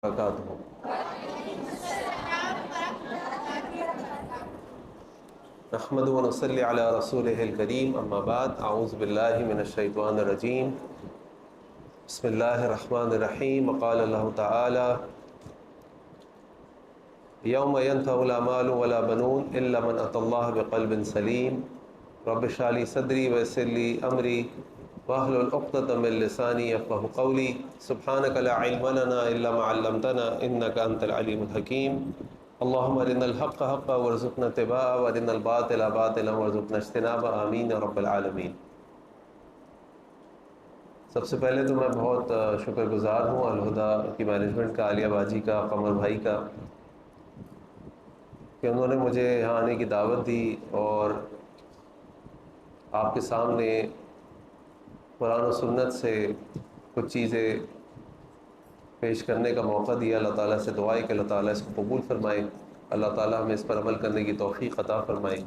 وبرکاتہ۔ نحمد و نصلی علی رسولہ الکریم، اما بعد، اعوذ باللہ من الشیطان الرجیم، بسم اللہ الرحمن الرحیم۔ وقال اللہ تعالی یوم ینفع لا مال ولا بنون الا من اتى اللہ بقلب سلیم، رب اشرح لی صدری ویسر لی امری واحلل عقدۃ من لسانی یفقهوا قولی، سبحانک لا علم لنا الا ما علمتنا انک انت العلیم الحکیم۔ اللہم ارنا الحق حقا وارزقنا اتباعہ وارنا الباطل باطلا وارزقنا اجتنابہ، آمین یا رب العالمین۔ سب سے پہلے تو میں بہت شکر گزار ہوں الہدیٰ کی مینجمنٹ کا، عالیہ باجی کا، قمر بھائی کا، کہ انہوں نے مجھے یہاں آنے کی دعوت دی اور آپ کے سامنے قرآن و سنت سے کچھ چیزیں پیش کرنے کا موقع دیا۔ اللہ تعالیٰ سے دعا ہے کہ اللہ تعالیٰ اس کو قبول فرمائے، اللہ تعالیٰ ہمیں اس پر عمل کرنے کی توفیق عطا فرمائے،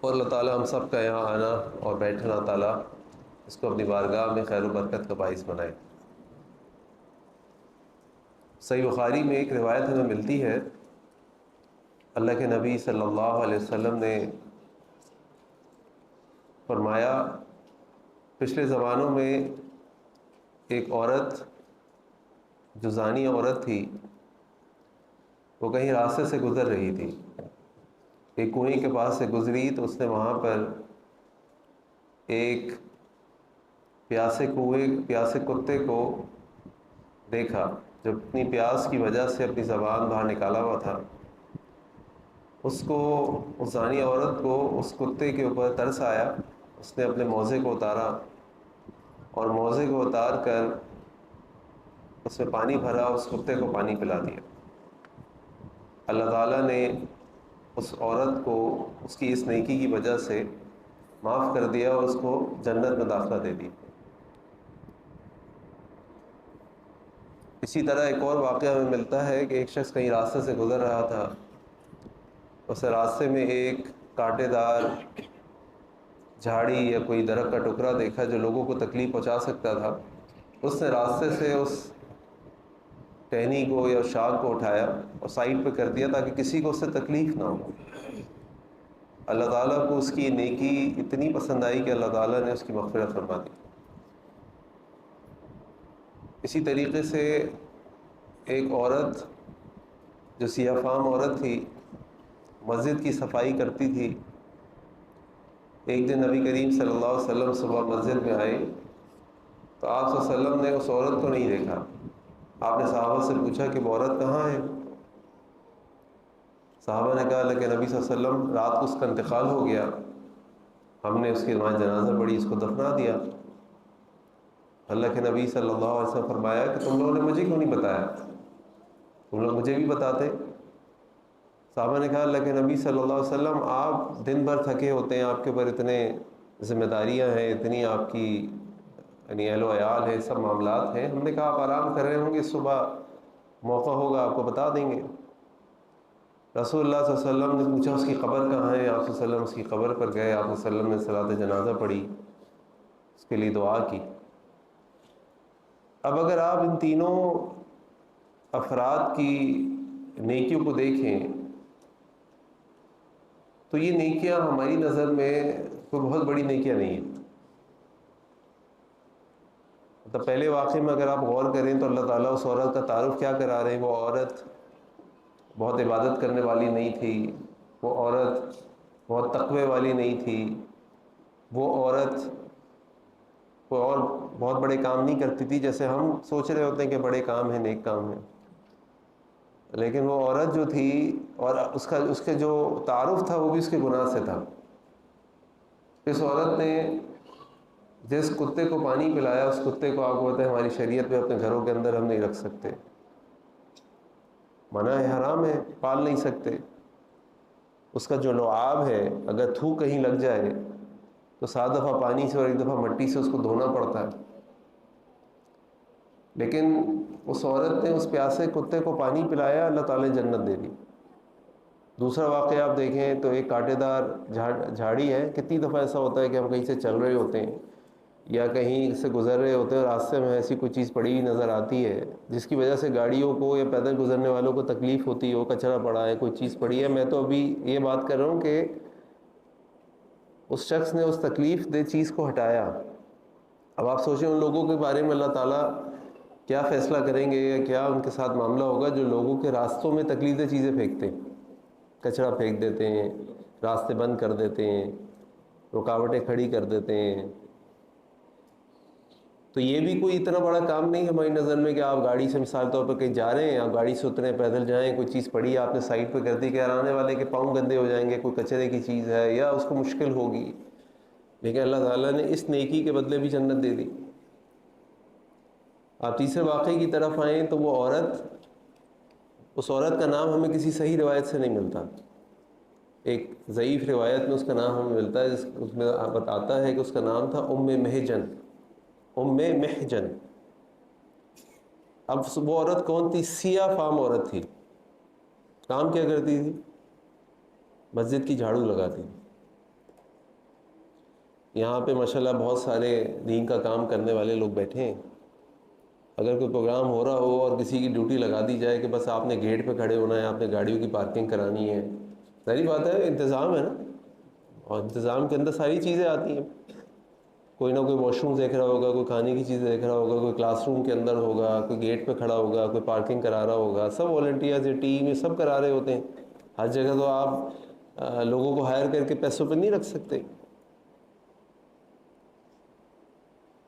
اور اللہ تعالیٰ ہم سب کا یہاں آنا اور بیٹھنا تعالیٰ اس کو اپنی بارگاہ میں خیر و برکت کا باعث بنائے۔ صحیح بخاری میں ایک روایت ہمیں ملتی ہے، اللہ کے نبی صلی اللہ علیہ وسلم نے فرمایا، پچھلے زمانوں میں ایک عورت جو زانی عورت تھی، وہ کہیں راستے سے گزر رہی تھی، ایک کنویں کے پاس سے گزری تو اس نے وہاں پر ایک پیاسے کتے کو دیکھا، جو اپنی پیاس کی وجہ سے اپنی زبان باہر نکالا ہوا تھا۔ اس زانی عورت کو اس کتے کے اوپر ترس آیا، اس نے اپنے موزے کو اتارا اور موزے کو اتار کر اس میں پانی بھرا، اس کتے کو پانی پلا دیا۔ اللہ تعالیٰ نے اس عورت کو اس کی اس نیکی کی وجہ سے معاف کر دیا اور اس کو جنت میں داخلہ دے دی۔ اسی طرح ایک اور واقعہ ہمیں ملتا ہے کہ ایک شخص کہیں راستے سے گزر رہا تھا، اسے راستے میں ایک کانٹے دار جھاڑی یا کوئی درخت کا ٹکڑا دیکھا جو لوگوں کو تکلیف پہنچا سکتا تھا۔ اس نے راستے سے اس ٹہنی کو یا شاخ کو اٹھایا اور سائڈ پہ کر دیا تاکہ کسی کو اس سے تکلیف نہ ہو۔ اللہ تعالیٰ کو اس کی نیکی اتنی پسند آئی کہ اللہ تعالیٰ نے اس کی مغفرت فرما دی۔ اسی طریقے سے ایک عورت جو سیاہ فام عورت تھی، مسجد کی صفائی کرتی تھی، ایک دن نبی کریم صلی اللہ علیہ وسلم صبح مسجد میں آئے تو آپ صلی اللہ علیہ وسلم نے اس عورت کو نہیں دیکھا۔ آپ نے صحابہ سے پوچھا کہ وہ عورت کہاں ہے؟ صحابہ نے کہا اللہ کے نبی صلی اللہ علیہ وسلم رات کو اس کا انتقال ہو گیا، ہم نے اس کی نماز جنازہ پڑھی، اس کو دفنا دیا۔ اللہ کے نبی صلی اللہ علیہ وسلم فرمایا کہ تم لوگوں نے مجھے کیوں نہیں بتایا، تم لوگ مجھے بھی بتاتے۔ صحابہ نے کہا اللہ کے نبی صلی اللہ علیہ وسلم آپ دن بھر تھکے ہوتے ہیں، آپ کے اوپر اتنے ذمہ داریاں ہیں، اتنی آپ کی یعنی اہل و عیال ہے، سب معاملات ہیں، ہم نے کہا آپ آرام کر رہے ہوں گے، صبح موقع ہوگا آپ کو بتا دیں گے۔ رسول اللہ صلی اللہ علیہ وسلم نے پوچھا اس کی قبر کہاں ہے؟ آپ صلی اللہ علیہ وسلم اس کی قبر پر گئے، آپ صلی اللہ علیہ وسلم نے صلاۃ جنازہ پڑھی، اس کے لیے دعا کی۔ اب اگر آپ ان تینوں افراد کی نیکیوں کو دیکھیں تو یہ نیکیاں ہماری نظر میں کوئی بہت بڑی نیکیاں نہیں ہیں۔ مطلب پہلے واقعے میں اگر آپ غور کریں تو اللہ تعالیٰ اس عورت کا تعارف کیا کرا رہے ہیں؟ وہ عورت بہت عبادت کرنے والی نہیں تھی، وہ عورت بہت تقوی والی نہیں تھی، وہ عورت کوئی اور بہت بڑے کام نہیں کرتی تھی جیسے ہم سوچ رہے ہوتے ہیں کہ بڑے کام ہیں، نیک کام ہیں، لیکن وہ عورت جو تھی اور اس کے جو تعارف تھا وہ بھی اس کے گناہ سے تھا۔ اس عورت نے جس کتے کو پانی پلایا، اس کتے کو آپ کو پتہ ہے ہماری شریعت میں اپنے گھروں کے اندر ہم نہیں رکھ سکتے، منع ہے، حرام ہے، پال نہیں سکتے۔ اس کا جو لعاب ہے اگر تھوک کہیں لگ جائے تو 7 دفعہ پانی سے اور 1 دفعہ مٹی سے اس کو دھونا پڑتا ہے، لیکن اس عورت نے اس پیاسے کتے کو پانی پلایا، اللہ تعالی نے جنت دے دی۔ دوسرا واقعہ آپ دیکھیں تو ایک کانٹے دار جھاڑی ہے، کتنی دفعہ ایسا ہوتا ہے کہ ہم کہیں سے چل رہے ہوتے ہیں یا کہیں سے گزر رہے ہوتے ہیں راستے میں ایسی کوئی چیز پڑی ہوئی نظر آتی ہے جس کی وجہ سے گاڑیوں کو یا پیدل گزرنے والوں کو تکلیف ہوتی ہو، کچرا پڑا ہے، کوئی چیز پڑی ہے، میں تو ابھی یہ بات کر رہا ہوں کہ اس شخص نے اس تکلیف دہ چیز کو ہٹایا۔ اب آپ سوچیں ان لوگوں کے بارے میں اللہ تعالیٰ کیا فیصلہ کریں گے یا کیا ان کے ساتھ معاملہ ہوگا جو لوگوں کے راستوں میں تکلیف دہ چیزیں پھینکتے ہیں، کچرا پھینک دیتے ہیں، راستے بند کر دیتے ہیں، رکاوٹیں کھڑی کر دیتے ہیں۔ تو یہ بھی کوئی اتنا بڑا کام نہیں ہے ہماری نظر میں کہ آپ گاڑی سے مثال طور پر کہیں جا رہے ہیں، آپ گاڑی سے اتریں، پیدل جائیں، کوئی چیز پڑی آپ نے سائڈ پہ کر دی کہ آنے والے کے پاؤں گندے ہو جائیں گے، کوئی کچرے کی چیز ہے یا اس کو مشکل ہوگی، لیکن اللہ تعالیٰ نے اس نیکی کے بدلے بھی جنت دے دی۔ آپ تیسرے واقعے کی طرف آئیں تو وہ عورت، اس عورت کا نام ہمیں کسی صحیح روایت سے نہیں ملتا، ایک ضعیف روایت میں اس کا نام ہمیں ملتا ہے، اس میں بتاتا ہے کہ اس کا نام تھا ام محجن، ام محجن۔ اب وہ عورت کون تھی؟ سیاہ فام عورت تھی۔ کام کیا کرتی تھی؟ مسجد کی جھاڑو لگاتی تھی۔ یہاں پہ ماشاءاللہ بہت سارے دین کا کام کرنے والے لوگ بیٹھے ہیں، اگر کوئی پروگرام ہو رہا ہو اور کسی کی ڈیوٹی لگا دی جائے کہ بس آپ نے گیٹ پہ کھڑے ہونا ہے، آپ نے گاڑیوں کی پارکنگ کرانی ہے، ظاہری بات ہے انتظام ہے نا، اور انتظام کے اندر ساری چیزیں آتی ہیں، کوئی نہ کوئی واش روم دیکھ رہا ہوگا، کوئی کھانے کی چیز دیکھ رہا ہوگا، کوئی کلاس روم کے اندر ہوگا، کوئی گیٹ پہ کھڑا ہوگا، کوئی پارکنگ کرا رہا ہوگا، سب والنٹیئرز یہ ٹیم یہ سب کرا رہے ہوتے ہیں۔ ہر جگہ تو آپ لوگوں کو ہائر کر کے پیسوں پہ نہیں رکھ سکتے۔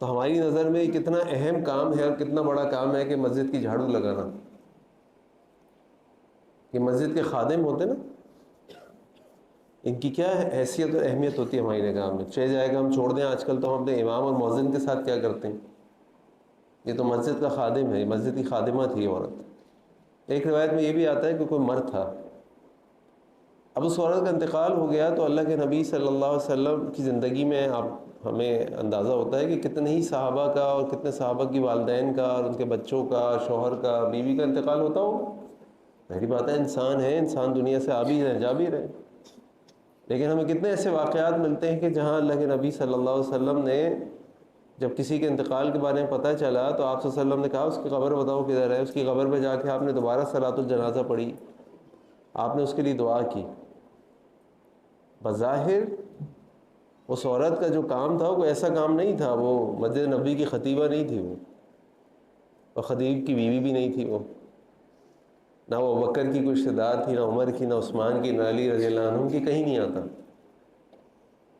تو ہماری نظر میں کتنا اہم کام ہے اور کتنا بڑا کام ہے کہ مسجد کی جھاڑو لگانا۔ یہ مسجد کے خادم ہوتے نا، ان کی کیا حیثیت اور اہمیت ہوتی ہے ہماری نگاہ میں۔ چہ جائے گا ہم چھوڑ دیں، آج کل تو ہم اپنے امام اور مؤذن کے ساتھ کیا کرتے ہیں، یہ تو مسجد کا خادم ہے، یہ مسجد کی خادمہ تھی عورت۔ ایک روایت میں یہ بھی آتا ہے کہ کوئی مرد تھا، اب اس عورت کا انتقال ہو گیا تو اللہ کے نبی صلی اللہ علیہ وسلم کی زندگی میں آپ ہمیں اندازہ ہوتا ہے کہ کتنے ہی صحابہ کا اور کتنے صحابہ کی والدین کا اور ان کے بچوں کا، شوہر کا، بیوی کا انتقال ہوتا ہو۔ ظاہری بات ہے انسان ہے، انسان دنیا سے آ بھی رہے جا بھی رہے، لیکن ہمیں کتنے ایسے واقعات ملتے ہیں کہ جہاں اللہ کے نبی صلی اللہ علیہ وسلم نے جب کسی کے انتقال کے بارے میں پتہ چلا تو آپ صلی اللہ علیہ وسلم نے کہا اس کی قبر بتاؤ کدھر ہے، اس کی قبر پہ جا کے آپ نے دوبارہ صلاۃ الجنازہ پڑھی، آپ نے اس کے لیے دعا کی۔ بظاہر اس عورت کا جو کام تھا وہ ایسا کام نہیں تھا، وہ مسجد نبوی کی خطیبہ نہیں تھی، وہ اور خطیب کی بیوی بھی نہیں تھی، وہ نہ وہ ابوبکر کی کوئی رشتہ دار تھی، نہ عمر کی، نہ عثمان کی، نہ علی رضی اللہ عنہ کی، کہیں نہیں آتا۔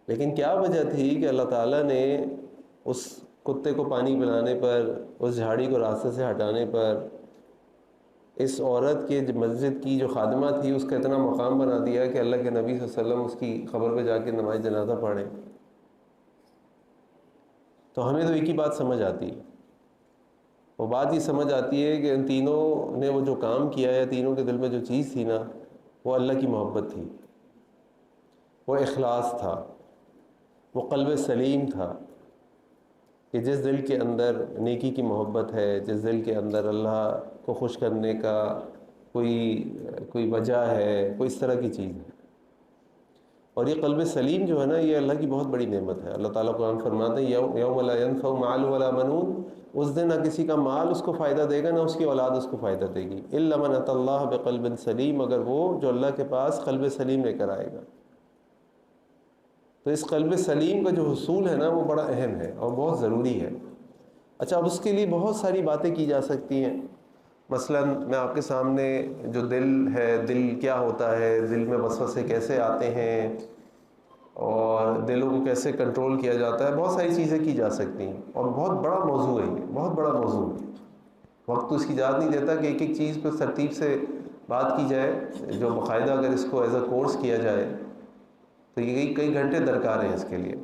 لیکن کیا وجہ تھی کہ اللہ تعالیٰ نے اس کتے کو پانی پلانے پر، اس جھاڑی کو راستے سے ہٹانے پر، اس عورت کے مسجد کی جو خادمہ تھی اس کا اتنا مقام بنا دیا کہ اللہ کے نبی صلی اللہ علیہ وسلم اس کی قبر پہ جا کے نماز جنازہ پڑھیں۔ تو ہمیں تو ایک ہی بات سمجھ آتی ہے، وہ بات یہ سمجھ آتی ہے کہ ان تینوں نے وہ جو کام کیا ہے، تینوں کے دل میں جو چیز تھی نا، وہ اللہ کی محبت تھی، وہ اخلاص تھا، وہ قلب سلیم تھا، کہ جس دل کے اندر نیکی کی محبت ہے، جس دل کے اندر اللہ کو خوش کرنے کا کوئی وجہ ہے، کوئی اس طرح کی چیز ہے۔ اور یہ قلب سلیم جو ہے نا، یہ اللہ کی بہت بڑی نعمت ہے۔ اللہ تعالیٰ قرآن فرماتے ہیں یوم لا ينفع مال ولا بنون، اس دن نہ کسی کا مال اس کو فائدہ دے گا، نہ اس کی اولاد اس کو فائدہ دے گی، الا من اتى اللہ بقلب سلیم، مگر وہ جو اللہ کے پاس قلب سلیم لے کر آئے گا۔ تو اس قلب سلیم کا جو حصول ہے نا وہ بڑا اہم ہے اور بہت ضروری ہے۔ اچھا، اب اس کے لیے بہت ساری باتیں کی جا سکتی ہیں۔ مثلا میں آپ کے سامنے جو دل ہے، دل کیا ہوتا ہے، دل میں وسوسے کیسے آتے ہیں اور دلوں کو کیسے کنٹرول کیا جاتا ہے، بہت ساری چیزیں کی جا سکتی ہیں، اور بہت بڑا موضوع ہے، یہ بہت بڑا موضوع ہے۔ وقت تو اس کی اجازت نہیں دیتا کہ ایک ایک چیز پہ ترتیب سے بات کی جائے، جو باقاعدہ اگر اس کو ایز اے کورس کیا جائے تو یہ کئی گھنٹے درکار ہیں اس کے لیے،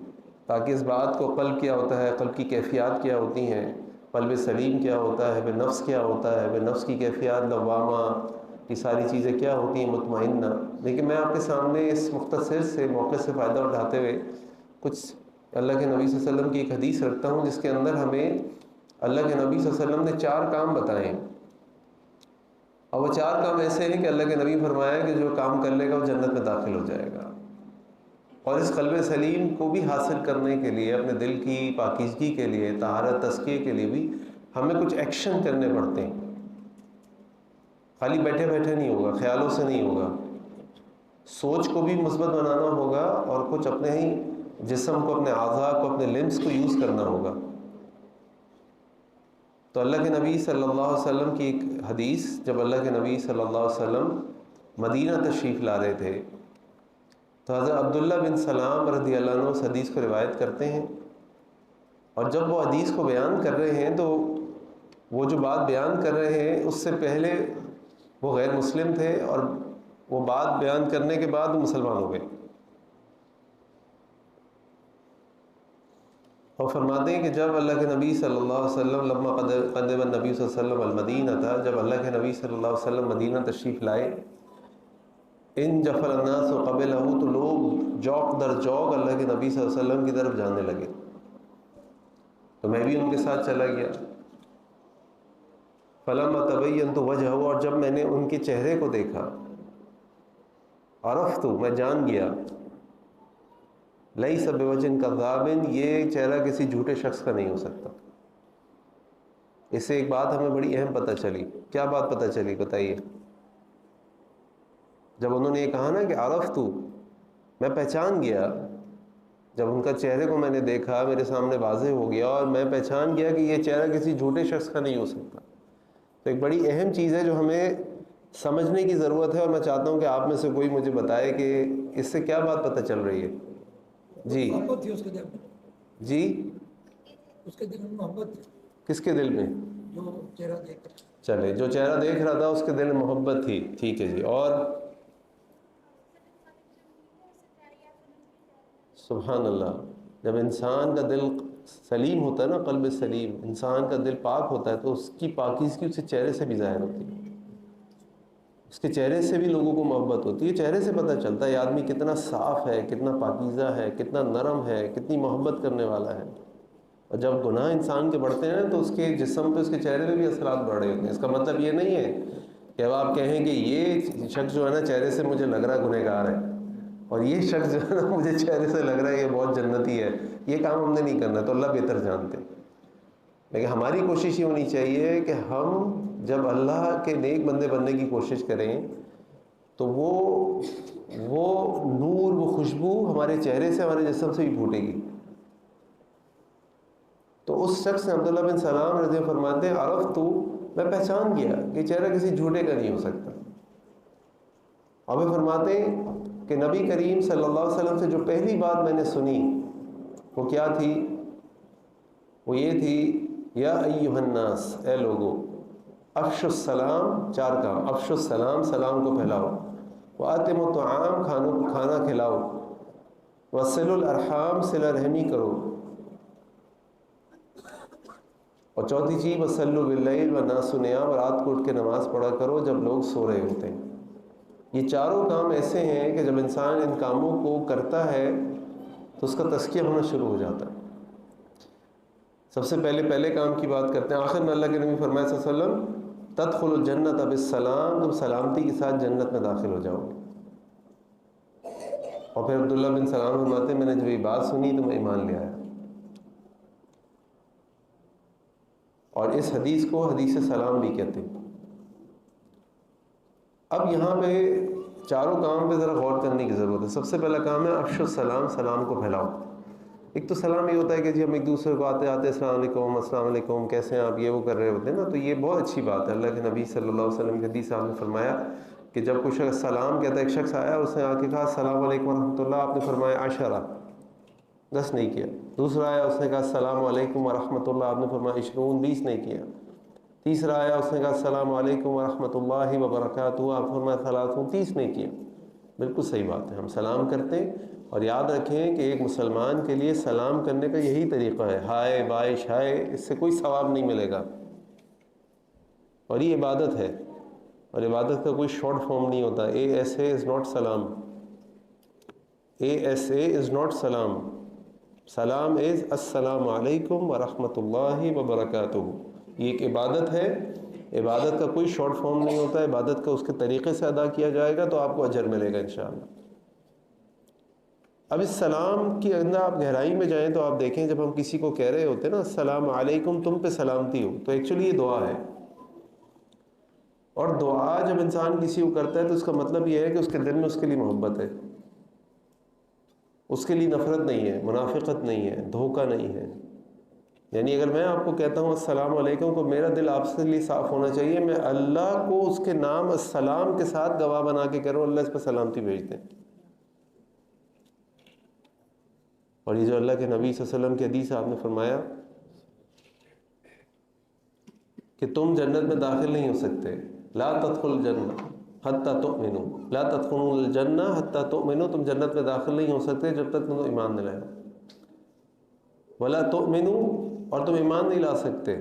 تاکہ اس بات کو قلب کیا ہوتا ہے، قلب کی کیفیات کیا ہوتی ہیں، قلب سلیم کیا ہوتا ہے، بے نفس کیا ہوتا ہے، بے نفس کی کیفیات، لوامہ، یہ ساری چیزیں کیا ہوتی ہیں، مطمئنہ۔ لیکن میں آپ کے سامنے اس مختصر سے موقع سے فائدہ اٹھاتے ہوئے کچھ اللہ کے نبی صلی اللہ علیہ وسلم کی ایک حدیث رکھتا ہوں، جس کے اندر ہمیں اللہ کے نبی صلی اللہ علیہ وسلم نے 4 کام بتائے ہیں، اور وہ 4 کام ایسے ہیں کہ اللہ کے نبی فرمایا کہ جو کام کر لے گا وہ جنت میں داخل ہو جائے گا۔ اور اس قلب سلیم کو بھی حاصل کرنے کے لیے، اپنے دل کی پاکیزگی کے لیے، طہارت تزکیے کے لیے بھی ہمیں کچھ ایکشن کرنے پڑتے ہیں. خالی بیٹھے بیٹھے نہیں ہوگا، خیالوں سے نہیں ہوگا. سوچ کو بھی مثبت بنانا ہوگا اور کچھ اپنے ہی جسم کو، اپنے اعضاء کو، اپنے لمبس کو یوز کرنا ہوگا. تو اللہ کے نبی صلی اللہ علیہ وسلم کی ایک حدیث، جب اللہ کے نبی صلی اللہ علیہ وسلم مدینہ تشریف لا رہے تھے تو حضرت عبداللہ بن سلام رضی اللہ عنہ اس حدیث کو روایت کرتے ہیں. اور جب وہ حدیث کو بیان کر رہے ہیں تو وہ جو بات بیان کر رہے ہیں اس سے پہلے وہ غیر مسلم تھے، اور وہ بات بیان کرنے کے بعد وہ مسلمان ہو گئے. اور فرماتے ہیں کہ جب اللہ کے نبی صلی اللہ علیہ وسلم لما قدم النبی صلی اللہ علیہ وسلم المدینہ تھا، جب اللہ کے نبی صلی اللہ علیہ وسلم مدینہ تشریف لائے، ان جفل الناس قبلہ، تو لوگ جوق در جوق اللہ کے نبی صلی اللہ علیہ وسلم کی طرف جانے لگے. تو میں بھی ان کے ساتھ چلا گیا. فلما تبینت وجہہ، اور جب میں نے ان کے چہرے کو دیکھا، عرفت، میں جان گیا، لیس بوجہ کذاب، یہ چہرہ کسی جھوٹے شخص کا نہیں ہو سکتا. اس سے ایک بات ہمیں بڑی اہم پتہ چلی. کیا بات پتہ چلی بتائیے؟ جب انہوں نے یہ کہا نا کہ عرفت، میں پہچان گیا، جب ان کا چہرے کو میں نے دیکھا، میرے سامنے واضح ہو گیا اور میں پہچان گیا کہ یہ چہرہ کسی جھوٹے شخص کا نہیں ہو سکتا. تو ایک بڑی اہم چیز ہے جو ہمیں سمجھنے کی ضرورت ہے، اور میں چاہتا ہوں کہ آپ میں سے کوئی مجھے بتائے کہ اس سے کیا بات پتہ چل رہی ہے. جی محبت تھی اس کے دل میں. جی، اس کے دل میں محبت تھی. کس کے دل میں؟ جو چہرہ دیکھ رہا. چلے، جو چہرہ دیکھ رہا تھا اس کے دل میں محبت تھی. ٹھیک ہے جی. اور سبحان اللہ، جب انسان کا دل سلیم ہوتا ہے نا، قلب سلیم، انسان کا دل پاک ہوتا ہے تو اس کی پاکیزگی اس کے چہرے سے بھی ظاہر ہوتی ہے. اس کے چہرے سے بھی لوگوں کو محبت ہوتی ہے. چہرے سے پتہ چلتا ہے یہ آدمی کتنا صاف ہے، کتنا پاکیزہ ہے، کتنا نرم ہے، کتنی محبت کرنے والا ہے. اور جب گناہ انسان کے بڑھتے ہیں تو اس کے جسم پہ، اس کے چہرے پہ بھی اثرات بڑھ رہے ہوتے ہیں. اس کا مطلب یہ نہیں ہے کہ اب آپ کہیں کہ یہ شخص جو ہے نا چہرے سے مجھے لگ رہا ہے گنہگار ہے، اور یہ شخص جو ہے نا مجھے چہرے سے لگ رہا ہے یہ بہت جنتی ہے. یہ کام ہم نے نہیں کرنا. تو اللہ بہتر جانتے. لیکن ہماری کوشش یہ ہونی چاہیے کہ ہم جب اللہ کے نیک بندے بننے کی کوشش کریں تو وہ نور، وہ خوشبو ہمارے چہرے سے، ہمارے جسم سے بھی پھوٹے گی. تو اس شخص نے، عبداللہ بن سلام رضی اللہ عنہ فرماتے ہیں، عرفت، میں پہچان گیا کہ چہرہ کسی جھوٹے کا نہیں ہو سکتا. اور وہ فرماتے ہیں کہ نبی کریم صلی اللہ علیہ وسلم سے جو پہلی بات میں نے سنی وہ کیا تھی؟ وہ یہ تھی، یا ایھا الناس، اے لوگو، افشوا السلام، 4 کام، افشوا السلام، سلام کو پھیلاؤ، واتموا الطعام، کھانا کھلاؤ، وصلوا الارحام، صلہ رحمی کرو، اور چوتھی چیز، وصلوا باللیل والناس نیام، رات کو اٹھ کے نماز پڑھا کرو جب لوگ سو رہے ہوتے ہیں. یہ چاروں کام ایسے ہیں کہ جب انسان ان کاموں کو کرتا ہے تو اس کا تزکیہ ہونا شروع ہو جاتا ہے. سب سے پہلے کام کی بات کرتے ہیں. آخر میں اللہ کے نبی فرمایا صلی اللہ علیہ وسلم، تدخل الجنت بالسلام، تم سلامتی کے ساتھ جنت میں داخل ہو جاؤ گے. اور پھر عبداللہ بن سلام فرماتے ہیں، میں نے جب یہ بات سنی تو میں ایمان لے آیا. اور اس حدیث کو حدیث سلام بھی کہتے ہیں. اب یہاں پہ چاروں کام پہ ذرا غور کرنے کی ضرورت ہے. سب سے پہلا کام ہے افشوا السلام، سلام کو پھیلاؤ. ایک تو سلام یہ ہوتا ہے کہ جی ہم ایک دوسرے کو آتے آتے السلام علیکم، السلام علیکم، کیسے ہیں آپ، یہ وہ کر رہے ہوتے ہیں نا. تو یہ بہت اچھی بات ہے. اللہ کے نبی صلی اللہ علیہ وسلم کی حدیث آپ نے فرمایا کہ جب کوئی شخص سلام کہتا ہے، ایک شخص آیا، اس نے آ کے کہا السلام علیکم ورحمۃ اللہ، آپ نے فرمایا 10، 10 نہیں کیا. دوسرا آیا، اس نے کہا السلام علیکم ورحمۃ اللہ، آپ نے فرمایا 20، 20 نہیں کیا. تیسرا آیا، اس نے کہا السلام علیکم ورحمۃ اللہ وبرکاتہ، آپ فرمایا 30، 30 نہیں کیا. بالکل صحیح بات ہے. ہم سلام کرتے ہیں، اور یاد رکھیں کہ ایک مسلمان کے لیے سلام کرنے کا یہی طریقہ ہے. ہائے بائے شائے، اس سے کوئی ثواب نہیں ملے گا. اور یہ عبادت ہے، اور عبادت کا کوئی شارٹ فارم نہیں ہوتا. ASA از ناٹ سلام. ASA از ناٹ سلام. سلام از السلام علیکم ورحمۃ اللہ وبرکاتہ. یہ ایک عبادت ہے. عبادت کا کوئی شارٹ فارم نہیں ہوتا. عبادت کا اس کے طریقے سے ادا کیا جائے گا تو آپ کو اجر ملے گا انشاءاللہ. اب اس سلام کے اندر آپ گہرائی میں جائیں تو آپ دیکھیں جب ہم کسی کو کہہ رہے ہوتے ہیں نا السلام علیکم تم پہ سلامتی ہو، تو ایکچولی یہ دعا ہے. اور دعا جب انسان کسی کو کرتا ہے تو اس کا مطلب یہ ہے کہ اس کے دل میں اس کے لیے محبت ہے، اس کے لیے نفرت نہیں ہے، منافقت نہیں ہے، دھوکہ نہیں ہے. یعنی اگر میں آپ کو کہتا ہوں السلام علیکم تو میرا دل آپ سے لیے صاف ہونا چاہیے، میں اللہ کو اس کے نام السلام کے ساتھ گواہ بنا کے کہہ رہا ہوں اللہ اس پہ سلامتی بھیج دیں. اور یہ جو اللہ کے نبی صلی اللہ علیہ وسلم کی حدیث آپ نے فرمایا کہ تم جنت میں داخل نہیں ہو سکتے، لا تدخل الجنہ حتی تؤمنوا، لا تدخلوا الجنہ حتی تؤمنوا، تم جنت میں داخل نہیں ہو سکتے جب تک تم ایمان نہ لائے. ولا تؤمنوا، اور تم ایمان نہیں لا سکتے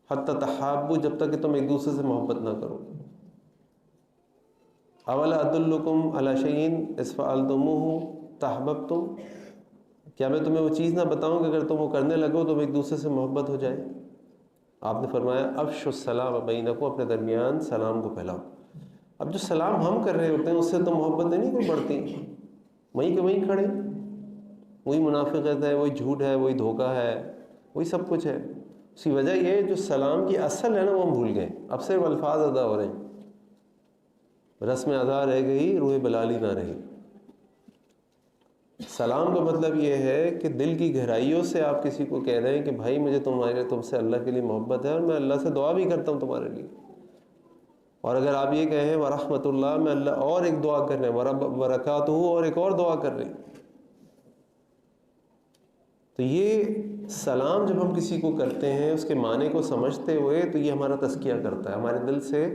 حتی تحابوا، جب تک کہ تم ایک دوسرے سے محبت نہ کرو. اولا ادلکم علی شیء اذا فعلتموہ تحاببتم، کیا میں تمہیں وہ چیز نہ بتاؤں کہ اگر تم وہ کرنے لگو تو ایک دوسرے سے محبت ہو جائے. آپ نے فرمایا افشوا السلام بینکم، اپنے درمیان سلام کو پھیلاؤ. اب جو سلام ہم کر رہے ہوتے ہیں اس سے تو محبتیں نہیں کوئی بڑھتی، وہیں کہ وہیں کھڑے، وہی منافقت ہے، وہی جھوٹ ہے، وہی دھوکہ ہے، وہی سب کچھ ہے. اس کی وجہ یہ ہے جو سلام کی اصل ہے نا وہ ہم بھول گئے، اب صرف الفاظ ادا ہو رہے ہیں، رسم ادا رہ گئی، روح بلالی نہ رہی. سلام کا مطلب یہ ہے کہ دل کی گہرائیوں سے آپ کسی کو کہہ رہے ہیں کہ بھائی مجھے تم سے اللہ کے لیے محبت ہے اور میں اللہ سے دعا بھی کرتا ہوں تمہارے لیے. اور اگر آپ یہ کہیں ورحمۃ اللہ، میں اللہ اور ایک دعا کر رہے ہیں، وبرکاتہ اور ایک اور دعا کر رہے ہیں. تو یہ سلام جب ہم کسی کو کرتے ہیں اس کے معنی کو سمجھتے ہوئے تو یہ ہمارا تزکیہ کرتا ہے، ہمارے دل سے،